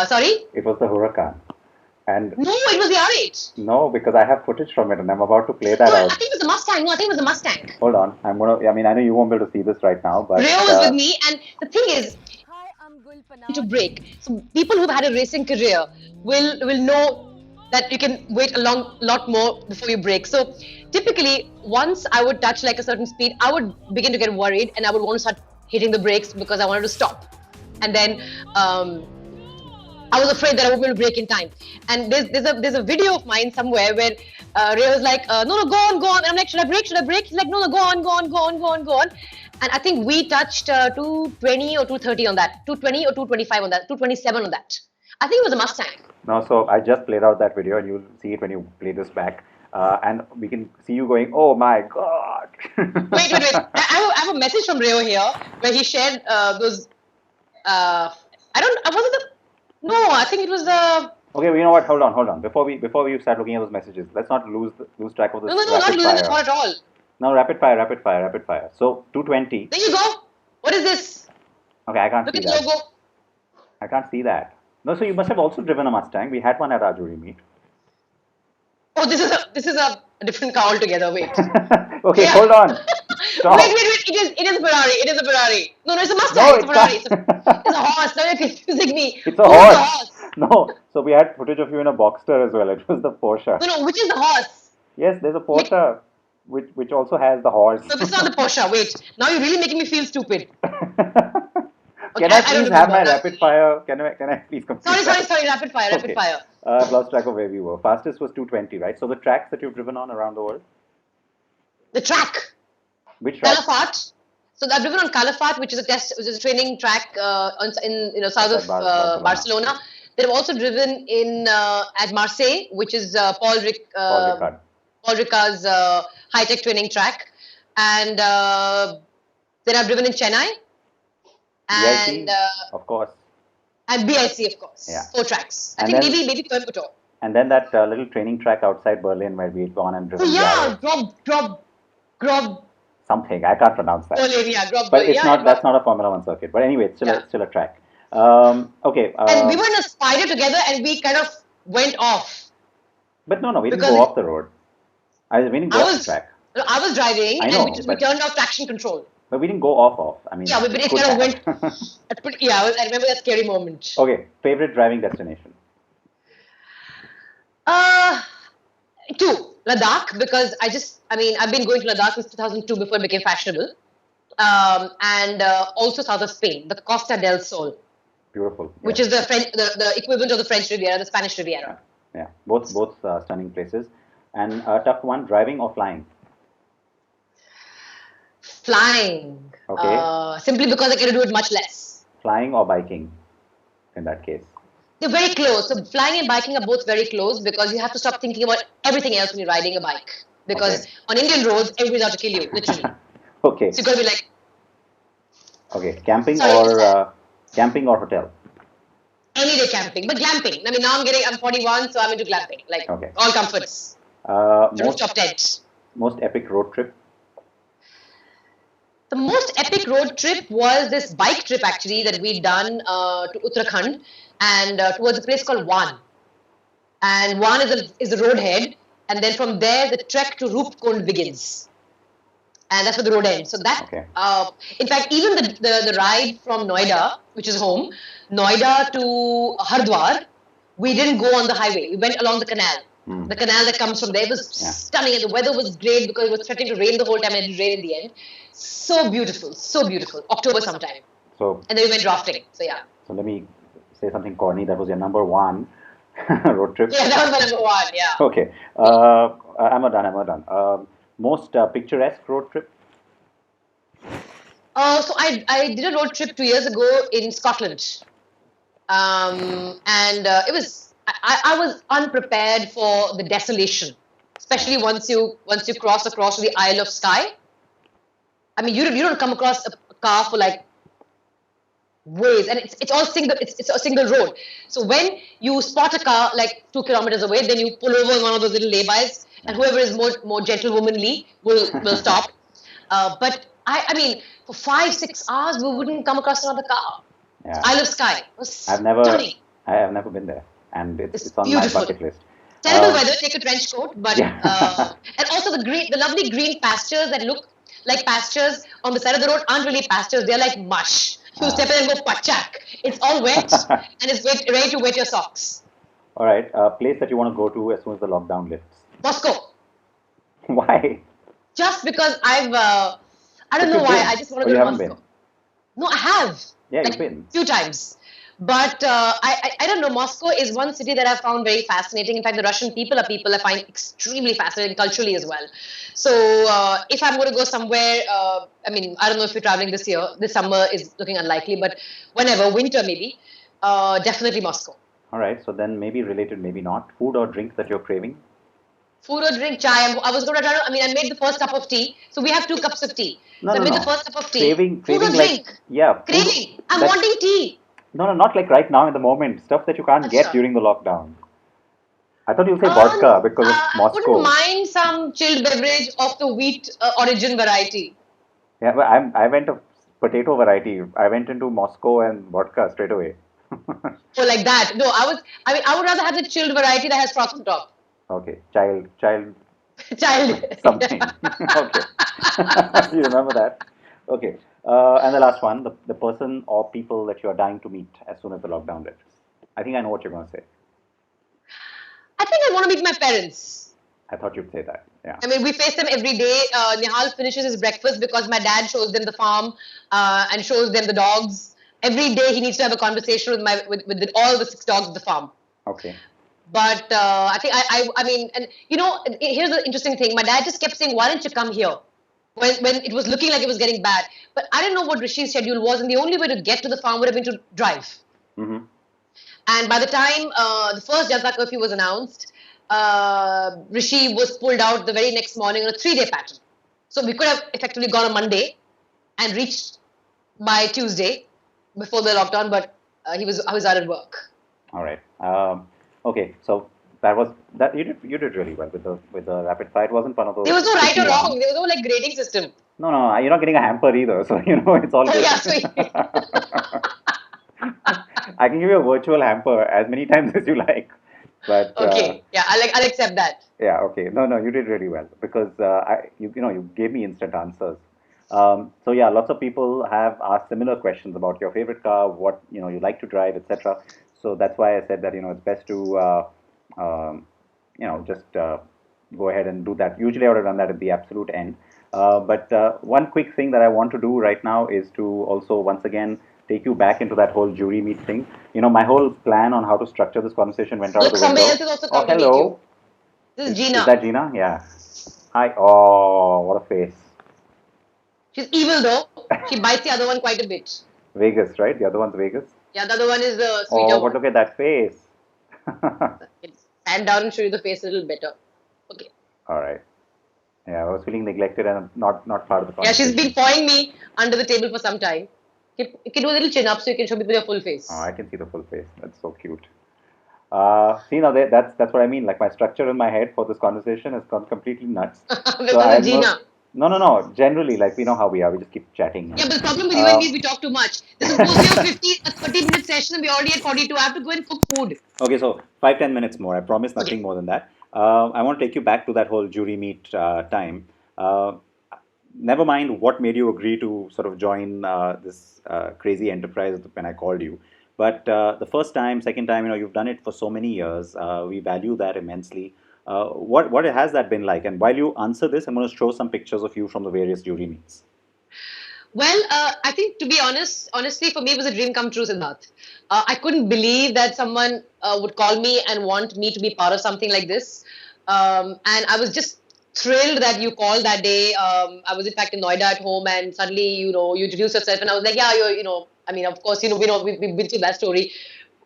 Sorry? It was the Huracan. And No, it was the R8. no, because I have footage from it, and I'm about to play that No, I out. think it was the Mustang. No, I think it was the Mustang. Hold on. I mean, I know you won't be able to see this right now, but Rio was with me, and the thing is, Hi, I'm Gul Panag. to brake. So people who've had a racing career will know that you can wait a lot more before you brake. So typically, once I would touch like a certain speed, I would begin to get worried, and I would want to start hitting the brakes because I wanted to stop. And then I was afraid that I wouldn't be able to brake in time. And there's a video of mine somewhere where Ray was like, no, go on. And I'm like, should I brake? He's like, no, go on. And I think we touched 220 or 230 on that, 220 or 225 on that, 227 on that. I think it was a Mustang. no. So I just played out that video, and you'll see it when you play this back. And we can see you going, oh my god. Wait. I have a message from Rio here where he shared those. I think it was the. Okay, well, you know what? Hold on. Before we start looking at those messages, let's not lose track of this. No, not rapid losing the fire. thought at all. No, rapid fire. So 220. There you go. What is this? Okay, I can't Look see at the that. logo. I can't see that. No, so you must have also driven a Mustang. We had one at our jury meet. Oh, this is a different car altogether. Wait. Okay, Yeah. hold on. Stop. Wait. It is Ferrari. It is a Ferrari. No, it's a Mustang. No, It's a it's Ferrari. not. It's a horse. Now you're confusing me. It's a Who is the horse. horse? No. So we had footage of you in a Boxster as well. It was the Porsche. No. Which is the horse? Yes, there's a Porsche which also has the horse. No, this is not the Porsche. Wait. Now you're really making me feel stupid. Can I I don't please have my remember. rapid fire? Can I please complete Sorry. that? Rapid fire. Rapid Okay. fire. I've lost track of where we were. Fastest was 220, right? So the tracks that you've driven on around the world, The track. which tracks? Calafat. So I've driven on Calafat, which is a training track in south of Outside Barcelona. They've also driven in at Marseille, which is Paul Ricard. Paul Ricard's high-tech training track, and then I've driven in Chennai and BIC, of course. BIC, of course. Yeah. 4 tracks. I And think then- maybe Coimbatore. And then that little training track outside Berlin where we had gone and Oh driven yeah, the Grob something. I can't pronounce that. Berlin, yeah, Grob But Berlin, it's yeah, not. yeah. That's not a Formula One circuit. But anyway, it's Yeah. still a track. Okay. And we were in a spider together, and we kind of went off. But no, we didn't because go off the road. We didn't go off the track. I was driving, I and know, we but- turned off traction control. But we didn't go off. I mean, Yeah, but it could kind of have. went. Yeah, I remember that scary moment. Okay, favorite driving destination. Two, Ladakh, because I've been going to Ladakh since 2002 before it became fashionable. And also south of Spain, the Costa del Sol, Beautiful. which yes. is the equivalent of the French Riviera, the Spanish Riviera. Yeah, both stunning places. And tough one, driving or flying. Flying. Okay. Simply because I get to do it much less. Flying or biking. In that case. They're very close. So flying and biking are both very close because you have to stop thinking about everything else when you're riding a bike. Because Okay. on Indian roads, everybody's out to kill you, literally. Okay. So you've got to be like, Okay. Camping Sorry, or hotel. any day camping, but glamping. I mean, now I'm 41, so I'm into glamping. Like, Okay. all comforts. Most Rooftop tent. epic road trip. The most epic road trip was this bike trip actually that we'd done to Uttarakhand and towards a place called Wan. And Wan is the roadhead, and then from there the trek to Roopkund begins. And that's where the road ends. So that, Okay. in fact, even the ride from Noida, which is home, Noida to Hardwar, we didn't go on the highway. We went along the canal. The canal that comes from there was stunning, and the weather was great because it was threatening to rain the whole time, and it did rain in the end. So beautiful, so beautiful. October sometime. So And then we went rafting. So yeah. let me say something corny. That was your number one road trip. Yeah, that was my number one, yeah. Okay. I'm not done. Most picturesque road trip. So I did a road trip 2 years ago in Scotland. And it was, I was unprepared for the desolation, especially once you cross across to the Isle of Skye. I mean, you don't come across a car for like ways, and it's all single. It's a single road. So when you spot a car like 2 kilometers away, then you pull over in one of those little laybys, and whoever is more gentlewomanly will stop. But I mean, for 5-6 hours, we wouldn't come across another car. Yeah. Isle of Skye. It was I have never been there, and It's it's on beautiful. my bucket list. Terrible weather, take a trench coat, but Yeah. and also the lovely green pastures that look like pastures on the side of the road aren't really pastures, they're like mush. You step in and go pachak. It's all wet and it's ready to wet your socks. All right, a place that you want to go to as soon as the lockdown lifts. Moscow. Why? Just because I don't know You've why, been? I just want Or to you go to haven't Moscow. been? No, I have. Yeah, like, you've been. few times. But I don't know, Moscow is one city that I found very fascinating. In fact, the Russian people are people I find extremely fascinating culturally as well. So if I'm going to go somewhere, I mean, I don't know if you're traveling this year. This summer is looking unlikely, but whenever, winter maybe, definitely Moscow. All right, so then maybe related, maybe not. Food or drink that you're craving? Food or drink, chai. I was going to try to, I made the first cup of tea. So we have 2 cups of tea. No, so I no, made no. the first cup of tea. Craving Food or like, drink? yeah. food- Craving. I'm that's- wanting tea. No, not like right now in the moment. Stuff that you can't That's get right. during the lockdown. I thought you'd say vodka because it's I Moscow. wouldn't mind some chilled beverage of the wheat origin variety. Yeah, but I went a potato variety. I went into Moscow and vodka straight away. Oh, like that. No, I would rather have the chilled variety that has froth on top. Okay, child Child. Something. Okay. You remember that? Okay. And the last one, the person or people that you are dying to meet as soon as the lockdown lifts. I think I know what you're going to say. I think I want to meet my parents. I thought you'd say that. Yeah. I mean, we face them every day. Nihal finishes his breakfast because my dad shows them the farm and shows them the dogs. Every day he needs to have a conversation with all the 6 dogs of the farm. Okay. But I think I mean, and here's the interesting thing. My dad just kept saying, "Why don't you come here?" When it was looking like it was getting bad. But I didn't know what Rishi's schedule was, and the only way to get to the farm would have been to drive. Mm-hmm. And by the time the first Janata curfew was announced, Rishi was pulled out the very next morning on a 3-day pattern. So we could have effectively gone on Monday and reached by Tuesday before the lockdown, but I was out at work. All right. Okay. So that you did really well with the rapid fire. It wasn't one of those. There was no right or tricky wrong. ones. There was no like grading system. No, you're not getting a hamper either. So it's all Oh good. yeah, sweet. I can give you a virtual hamper as many times as you like. But Okay, yeah, I'll accept that. yeah, okay. No, you did really well because you gave me instant answers. So yeah, lots of people have asked similar questions about your favorite car, what you like to drive, etc. So that's why I said that it's best to just go ahead and do that. Usually I would have done that at the absolute end. But one quick thing that I want to do right now is to also once again take you back into that whole jury meet thing. My whole plan on how to structure this conversation went out Look, of the window. somebody else has also Oh, come to meet hello. you. This is Gina. Is that Gina? Yeah. Hi. Oh, what a face. She's evil though. She bites the other one quite a bit. Vegas, right? The other one's Vegas. Yeah, the other one is the sweeter Oh, but one. look at that face. Stand down and show you the face a little better. Okay. All right. Yeah, I was feeling neglected and not part of the Yeah, conversation. she's been pawing me under the table for some time. You can do a little chin up so you can show people your full face. Oh, I can see the full face. That's so cute. See now, that's what I mean. Like my structure in my head for this conversation has gone completely nuts. Because So of I'm Gina. no. Generally, like we know how we are. We just keep chatting. Yeah, but the problem with you and me is we talk too much. This is supposed to be a 30-minute session and we're already at 42. I have to go and cook food. Okay, so 5-10 minutes more. I promise nothing Okay. more than that. I want to take you back to that whole jury meet time. Never mind what made you agree to sort of join this crazy enterprise when I called you. But the first time, second time, you've done it for so many years. We value that immensely. What has that been like? And while you answer this, I'm going to show some pictures of you from the various jury meets. Well, I think to be honestly, for me, it was a dream come true, Siddharth. I couldn't believe that someone would call me and want me to be part of something like this. And I was just thrilled that you called that day. I was in fact in Noida at home, and suddenly, you introduced yourself, and I was like, yeah, I mean, of course, we've been through that story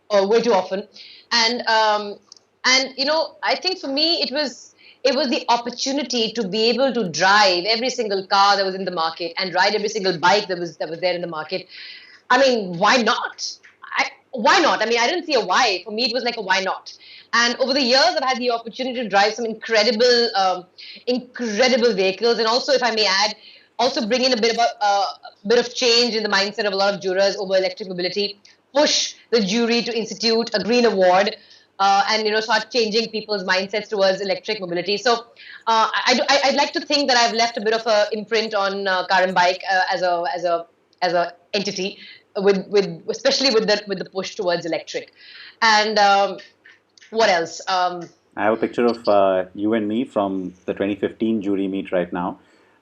way too often. And I think for me, it was the opportunity to be able to drive every single car that was in the market and ride every single bike that was there in the market. I mean, why not? Why not? I mean, I didn't see a why. For me, it was like a why not. And over the years, I've had the opportunity to drive some incredible vehicles, and also, if I may add, also bring in a bit of change in the mindset of a lot of jurors over electric mobility. Push the jury to institute a green award, and start changing people's mindsets towards electric mobility. So I'd like to think that I've left a bit of a imprint on carandbike as a entity, with especially with the push towards electric. And what else? I have a picture of you and me from the 2015 jury meet right now.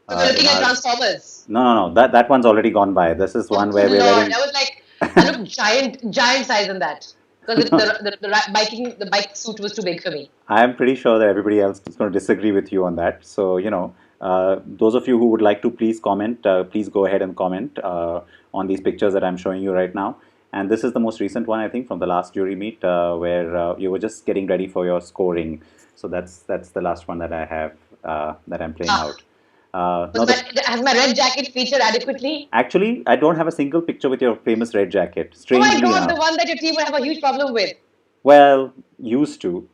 So we're looking in at our- Transformers. No. That one's already gone by. This is one where we're Lord, wearing. I was like, I looked giant size in that, because the bike suit was too big for me. I am pretty sure that everybody else is going to disagree with you on that. So, those of you who would like to please comment, please go ahead and comment on these pictures that I'm showing you right now. And this is the most recent one, I think, from the last jury meet where you were just getting ready for your scoring. So that's the last one that I have that I'm playing out. Has my red jacket featured adequately? Actually, I don't have a single picture with your famous red jacket. Oh Strangely my God, enough. the one that your team would have a huge problem with. Well, used to,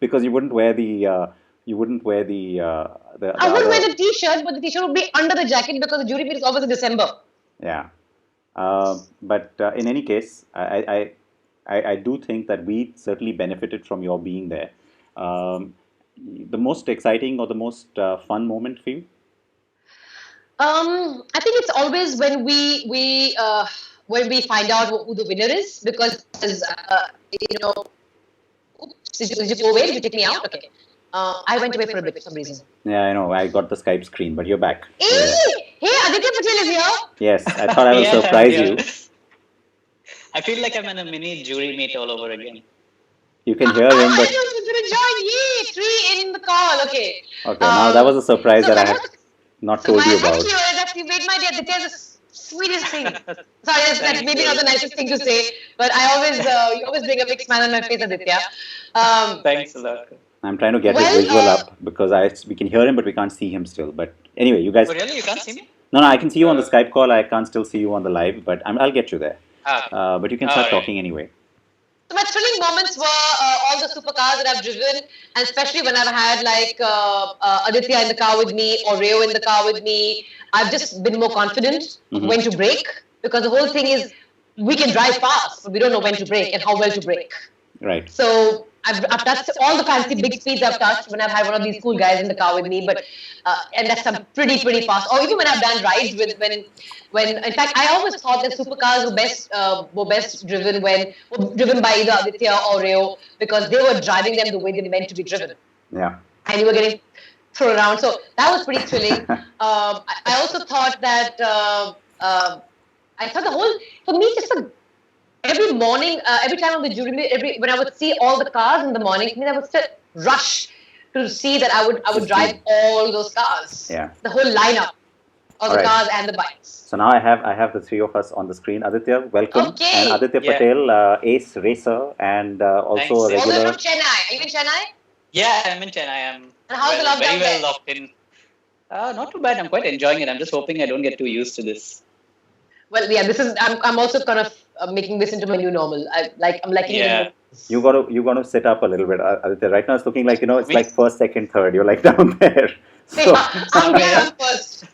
because you wouldn't wear the I wouldn't other. wear the t-shirt, but the t-shirt would be under the jacket because the jury meet is always in December. Yeah, but in any case, I do think that we certainly benefited from your being there. The most exciting or the most fun moment for you? I think it's always when we find out who the winner is, because you know, oops, did you go away? Did you take me out? Okay. I went away for a bit for some reason. Yeah, I know. I got the Skype screen, but you're back. Hey, Aditya Patel is here. Yes, I thought I will Yeah, surprise yeah. you. I feel like I'm in a mini jury meet all over again. You can hear him, I but was going to join. Yay, three in the call. Okay. okay. Now that was a surprise so that I my had most- not So told my you thank about. you, that you made my day. Aditya is the sweetest thing. Sorry, that's maybe not the nicest thing to say, but you always bring a big smile on my face, Aditya. Thanks a lot. I'm trying to get his Well, visual up because we can hear him, but we can't see him still. But anyway, you guys. Oh, really? You can't see me? No, I can see you on the Skype call. I can't still see you on the live, but I'll get you there. But you can start Alright. talking anyway. So my thrilling moments were all the supercars that I've driven, and especially when I've had like Aditya in the car with me or Rio in the car with me. I've just been more confident of when to brake, because the whole thing is we can drive fast, but we don't know when to brake and how well to brake. Right. So I've touched all the fancy big speeds I've touched when I've had one of these cool guys in the car with me, but and that's some pretty fast. Or even when I've done rides with when in fact I always thought that supercars were best driven by either Aditya or Rio, because they were driving them the way they meant to be driven, Yeah. and you were getting thrown around. So that was pretty thrilling. I also thought that I thought the whole, for me, just every morning, every time on the jury, when I would see all the cars in the morning, I mean, I would still rush to see that I would drive all those cars. Yeah. The whole lineup of the Alright. cars and the bikes. So now I have the three of us on the screen. Aditya, welcome. Okay. And Aditya Yeah. Patel, ace racer, and also Thanks. a All the way regular. from Chennai. Are you in Chennai? Yeah, I'm in Chennai. I'm And how's the lockdown very well there? locked in. Not too bad. I'm quite enjoying it. I'm just hoping I don't get too used to this. Well, yeah, I'm also kind of making this into my new normal. I'm liking Yeah. it. You gotta sit up a little bit, Aditya. Right now it's looking like it's Me? like first, second, third. You're like down there. So I'm there first.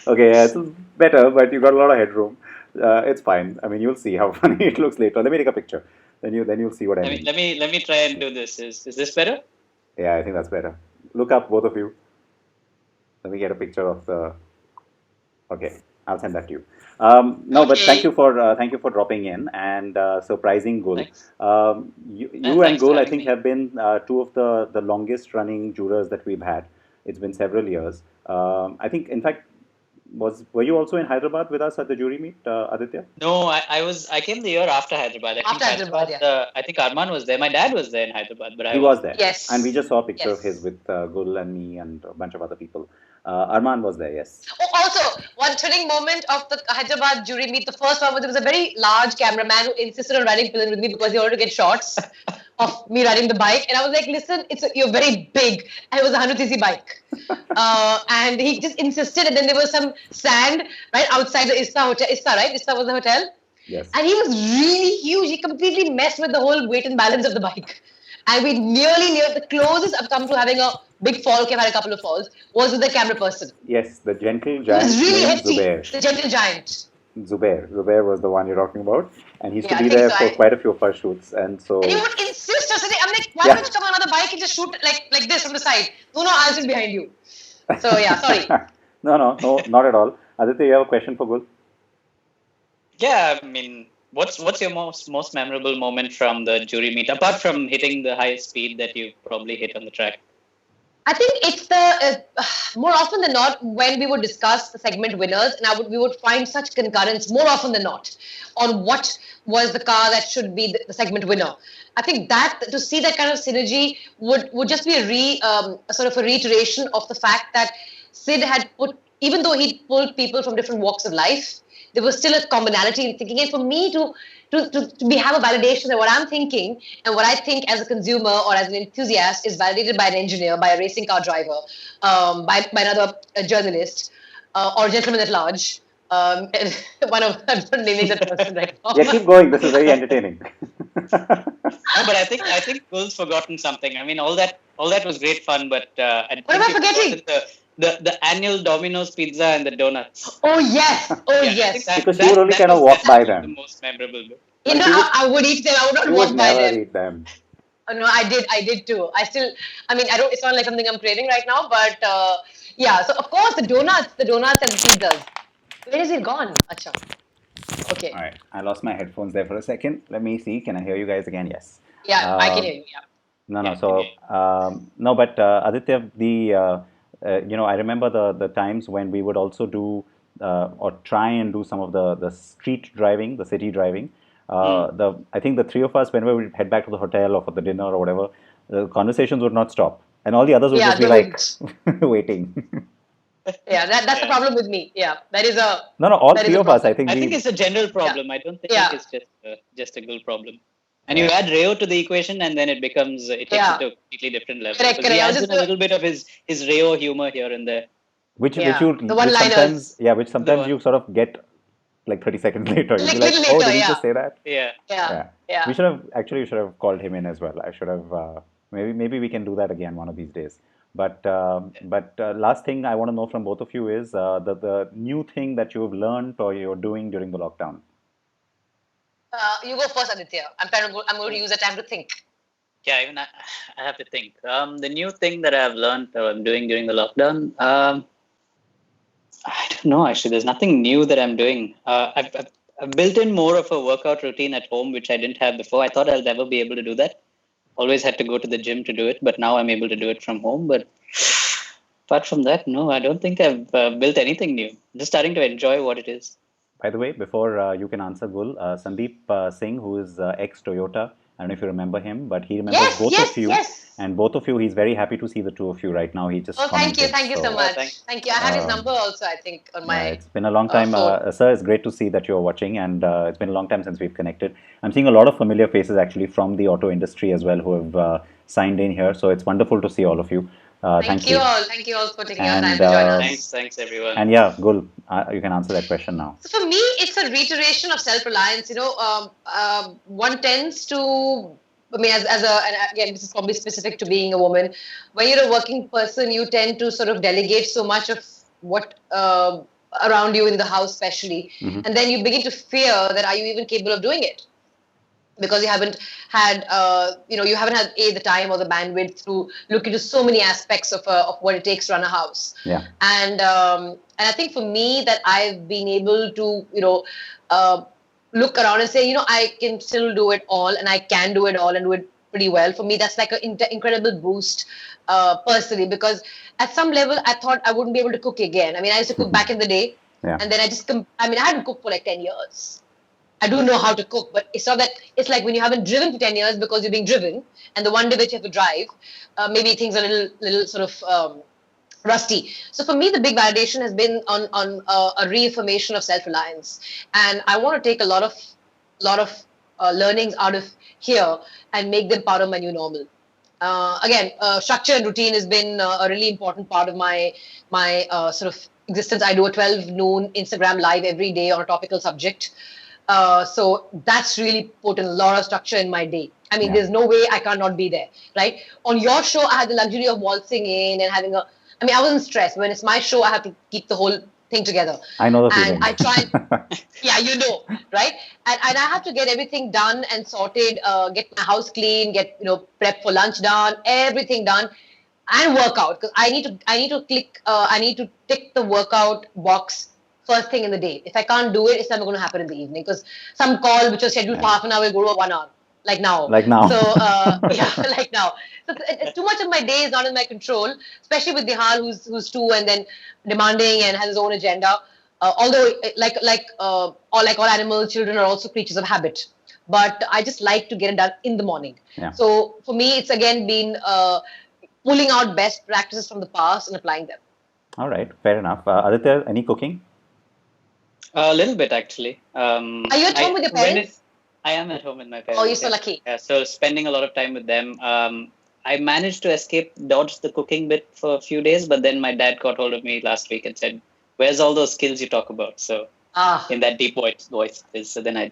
okay, yeah, it's better, but you got a lot of headroom. It's fine. I mean, you'll see how funny it looks later. Let me take a picture. Then you'll see what I mean. Let me try and do this. Is this better? Yeah, I think that's better. Look up, both of you. Let me get a picture of the. Okay, I'll send that to you. No, but thank you for dropping in and surprising Gul. Thanks. You and Thanks for Gul, I having think, me. have been two of the longest running jurors that we've had. It's been several years. I think, in fact, were you also in Hyderabad with us at the jury meet, Aditya? No, I came the year after Hyderabad. After Hyderabad, I think Arman was there. My dad was there in Hyderabad, but He was there. Yes. And we just saw a picture of Yes. his with Gul and me and a bunch of other people. Arman was there, yes. Oh, also, one thrilling moment of the Hyderabad jury meet, the first one was there was a very large cameraman who insisted on riding Pillar with me because he wanted to get shots of me riding the bike. And I was like, listen, you're very big. And it was a 100cc bike. And he just insisted. And then there was some sand right outside the Ista hotel. Ista, right? Ista was the hotel. Yes. And he was really huge. He completely messed with the whole weight and balance of the bike. And we nearly the closest I've come to having a big fall, I've had a couple of falls, was with the camera person. Yes, the gentle He giant was really named hefty. Zubair. The gentle giant. Zubair was the one you're talking about, and he used Yeah, to I be think there so. for quite a few of our shoots, and so And he would insist on sitting. I'm like, why Yeah. don't you come on another bike and just shoot like this from the side? No, I'll sit behind you. So yeah, sorry. no, not at all. Aditya, you have a question for Gul? Yeah, I mean, what's your most memorable moment from the jury meet, apart from hitting the highest speed that you probably hit on the track? I think it's the more often than not when we would discuss the segment winners, and we would find such concurrence more often than not on what was the car that should be the segment winner. I think that to see that kind of synergy would just be a sort of a reiteration of the fact that Sid had put, even though he pulled people from different walks of life, there was still a commonality in thinking. And for me to have a validation that what I'm thinking and what I think as a consumer or as an enthusiast is validated by an engineer, by a racing car driver, by another journalist, or a gentleman at large. I'm not naming that person right now. Yeah, keep going. This is very entertaining. No, but I think Gul's forgotten something. I mean, all that was great fun, but I What am I think you've forgetting? forgotten the annual Domino's pizza and the donuts. Oh yes, Yeah, I yes. think Because you would only kind of was walk by actually them. the most memorable bit. You know, I would eat them. I would not You walk would by never them. eat them. No, I did too. It's not like something I'm craving right now, but yeah. So of course the donuts and the pizzas. Where is it gone? Acha. Okay. All right, I lost my headphones there for a second. Let me see. Can I hear you guys again? Yes. Yeah, I can Um, hear you. Yeah. no, no. Yeah, So no, but Aditya, I remember the times when we would also do or try and do some of the street driving, the city driving. I think the three of us, whenever we head back to the hotel or for the dinner or whatever, the conversations would not stop, and all the others would Yeah, just be they like wouldn't. waiting. Yeah, that's the yeah. problem with me. Yeah, No, no, all that is three a of us. I problem. think I think we. it's a general Yeah, problem. I don't think yeah, it's just a Gul problem. And you Yeah. add Rayo to the equation, and then it takes it yeah. to a completely different level Correct, because he correct. I was adds just in a little bit of his Rayo humor here and there. Which yeah, the sometimes, one-liners. yeah, which The sometimes one, you sort of get like 30 seconds later. You'll be Like like, little oh, later. did he Yeah, just say that? yeah. yeah, Yeah. yeah. We should have called him in as well. I should have, maybe we can do that again one of these days. But last thing I want to know from both of you is the new thing that you've learned or you're doing during the lockdown. You go first, Aditya. I'm going to use the time to think. Yeah, even I have to think. The new thing that I've learned or I'm doing during the lockdown, I don't know actually. There's nothing new that I'm doing. I've built in more of a workout routine at home, which I didn't have before. I thought I'll never be able to do that. Always had to go to the gym to do it, but now I'm able to do it from home. But apart from that, no, I don't think I've built anything new. Just starting to enjoy what it is. By the way, before you can answer, Gul, Sandeep Singh, who is ex Toyota, I don't know if you remember him, but he remembers Yes, both of yes, you, yes. and both of you, he's very happy to see the two of you right now. He just Oh, commented. thank you so So, Oh, much. thanks. Thank you. I have his number also, I think, on yeah, my it's been a long time, phone. sir. It's great to see that you're watching, and it's been a long time since we've connected. I'm seeing a lot of familiar faces actually from the auto industry as well who have signed in here. So it's wonderful to see all of you. Thank you. Thank you all for taking your time And to join Thanks us. everyone. and yeah, Gul, you can answer that question now. So for me, it's a reiteration of self-reliance. One tends to, and again, this is probably specific to being a woman. When you're a working person, you tend to sort of delegate so much of what around you in the house, especially, Mhm. and then you begin to fear that are you even capable of doing it? Because you haven't had the time or the bandwidth to look into so many aspects of what it takes to run a house. Yeah. And I think for me that I've been able to look around and say, I can still do it all, and I can do it all and do it pretty well. For me, that's like an incredible boost personally, because at some level I thought I wouldn't be able to cook again. I mean, I used to cook back in the day, Yeah. and then I hadn't cooked for like 10 years. I do know how to cook, but it's not that. It's like when you haven't driven for 10 years because you're being driven, and the one day that you have to drive, maybe things are a little sort of rusty. So for me, the big validation has been on a reaffirmation of self-reliance, and I want to take a lot of learnings out of here and make them part of my new normal. Again, structure and routine has been a really important part of my sort of existence. I do a 12 noon Instagram live every day on a topical subject. So that's really put in a lot of structure in my day. I mean, Yeah. there's no way I cannot be there, right? On your show, I had the luxury of waltzing in and I wasn't stressed. When it's my show, I have to keep the whole thing together. I know the And feeling. I try, yeah, right? And I have to get everything done and sorted, get my house clean, get, prep for lunch done, everything done, and work out. Because I need to tick the workout box first thing in the day. If I can't do it, it's never going to happen in the evening, because some call which was scheduled for half an hour will go to 1 hour, like now. Like now. So yeah, like now. So it's too much of my day is not in my control, especially with Nihal, who's two and then demanding and has his own agenda. Although all animals, children are also creatures of habit. But I just like to get it done in the morning. Yeah. So for me, it's again been pulling out best practices from the past and applying them. All right, fair enough. Aditya, any cooking? A little bit actually. Are you at home with your parents? I am at home with my parents. Oh, you're so lucky. Yeah, so spending a lot of time with them. I managed to dodge the cooking bit for a few days, but then my dad got hold of me last week and said, "Where's all those skills you talk about?" So in that deep voice. So then I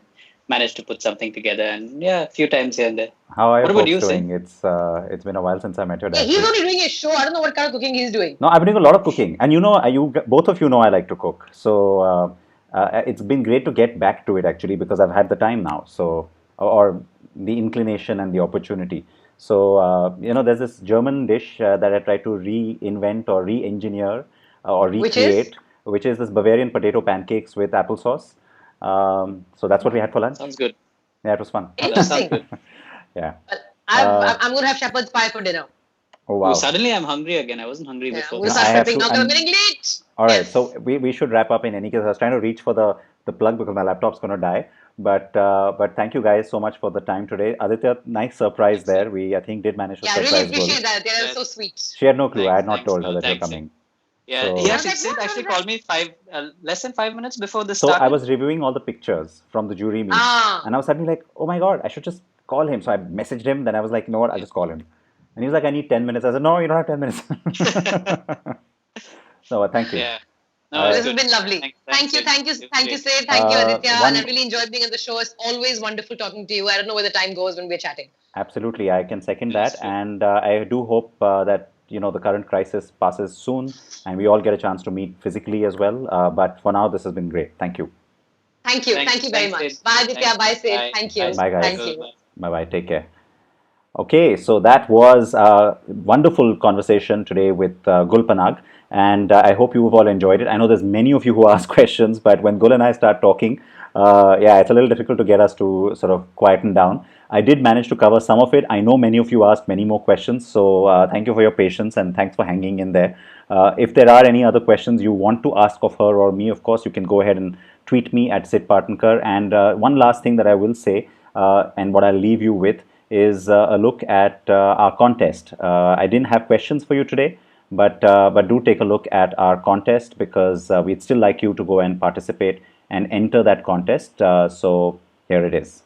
managed to put something together, and yeah, a few times here and there. How are What you about you, folks doing? It's been a while since I met your Yeah, dad. he's too. only doing his show. I don't know what kind of cooking he's doing. No, I've been doing a lot of cooking, and both of you know I like to cook. So it's been great to get back to it actually, because I've had the time now, so or the inclination and the opportunity. So, there's this German dish that I try to reinvent or re-engineer or Which is? recreate, which is this Bavarian potato pancakes with applesauce. So that's what we had for lunch. Sounds good. Yeah, it was fun. That sounds Interesting. good. Yeah. I'm going to have shepherd's pie for dinner. Oh, Ooh, wow. suddenly I'm hungry again. I wasn't hungry Yeah, I'm before going to this. I start have prepping to. now because I'm getting late. All right, Yes. so we should wrap up in any case. I was trying to reach for the plug because my laptop's going to die. But thank you guys so much for the time today. Aditya, nice surprise Thanks, there. We, I think, did manage to Yeah, I really surprise Gul. appreciate that. They are yeah. so sweet. She had no clue. I had not Thanks, told her bro. that you're Thanks. coming. Yeah, So, he I was actually, like, Sid what? actually called me less than 5 minutes before this so I started. was reviewing all the pictures from the jury meet, Ah. and I was suddenly like, oh my God, I should just call him. So I messaged him. Then I was like, you know what? I'll just call him. And he was like, I need 10 minutes. I said, no, you don't have 10 minutes. So thank you. Yeah. No, it's This has good. been lovely. Thanks, Sid. Thank you, It was thank you, great. Sid. Thank you, Aditya. And I One really enjoyed being on the show. It's always wonderful talking to you. I don't know where the time goes when we're chatting. Absolutely, I can second That's that, true. and I do hope that the current crisis passes soon, and we all get a chance to meet physically as well. But for now, this has been great. Thank you. Thank you. Thank you very Thanks, much. Sid. Bye, Aditya. Thanks. Bye, Sid. Bye. Thank Bye. you. Bye, guys. Thank you. Bye. Bye bye. Take care. Okay, so that was a wonderful conversation today with Gul Panag, and I hope you've all enjoyed it. I know there's many of you who ask questions, but when Gul and I start talking, yeah, it's a little difficult to get us to sort of quieten down. I did manage to cover some of it. I know many of you asked many more questions, so thank you for your patience and thanks for hanging in there. If there are any other questions you want to ask of her or me, of course, you can go ahead and tweet me at Sid Partnkar. And one last thing that I will say, and what I'll leave you with, is a look at our contest. I didn't have questions for you today, but do take a look at our contest because we'd still like you to go and participate and enter that contest. So here it is.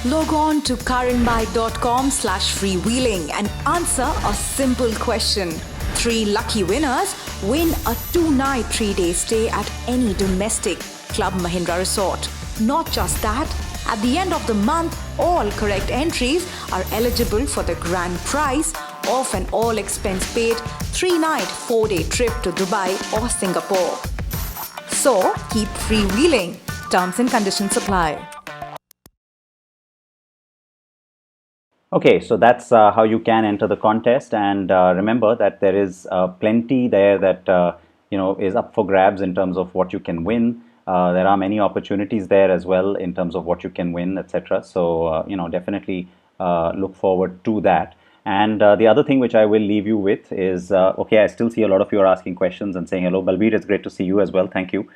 Log on to carandbike.com/freewheeling and answer a simple question. 3 lucky winners win a 2-night 3-day stay at any domestic Club Mahindra resort. Not just that, at the end of the month, all correct entries are eligible for the grand prize of an all-expense paid 3-night 4-day trip to Dubai or Singapore. So, keep freewheeling. Terms and conditions apply. Okay, so that's how you can enter the contest, and remember that there is plenty there that is up for grabs in terms of what you can win. There are many opportunities there as well in terms of what you can win, etc. So definitely look forward to that. And the other thing which I will leave you with is okay. I still see a lot of you are asking questions and saying hello. Balbir, it's great to see you as well. Thank you.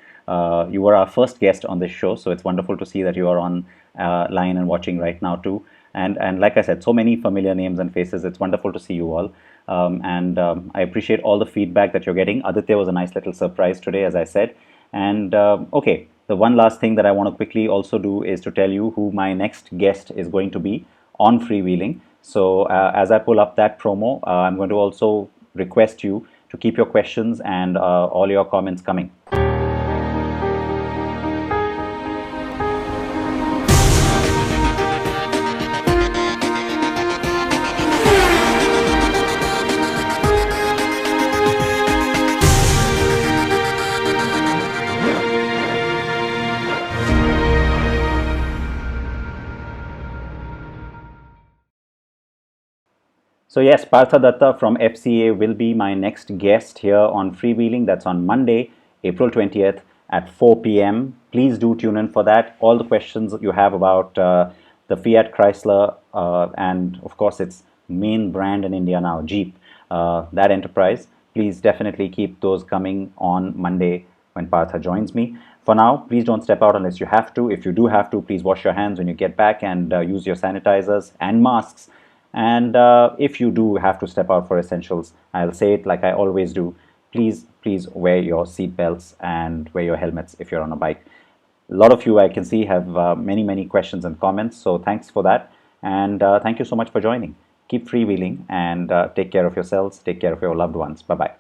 You were our first guest on this show, so it's wonderful to see that you are on line and watching right now too. And like I said, so many familiar names and faces. It's wonderful to see you all. I appreciate all the feedback that you're getting. Aditya was a nice little surprise today, as I said. And okay, the one last thing that I want to quickly also do is to tell you who my next guest is going to be on Freewheeling. So as I pull up that promo, I'm going to also request you to keep your questions and all your comments coming. So yes, Partha Datta from FCA will be my next guest here on Freewheeling. That's on Monday, April 20th at 4 p.m. Please do tune in for that. All the questions you have about the Fiat Chrysler and of course its main brand in India now, Jeep, that enterprise, please definitely keep those coming on Monday when Partha joins me. For now, please don't step out unless you have to. If you do have to, please wash your hands when you get back and use your sanitizers and masks. And if you do have to step out for essentials, I'll say it like I always do. Please wear your seat belts and wear your helmets if you're on a bike. A lot of you I can see have many questions and comments. So thanks for that. And thank you so much for joining. Keep freewheeling and take care of yourselves. Take care of your loved ones. Bye-bye.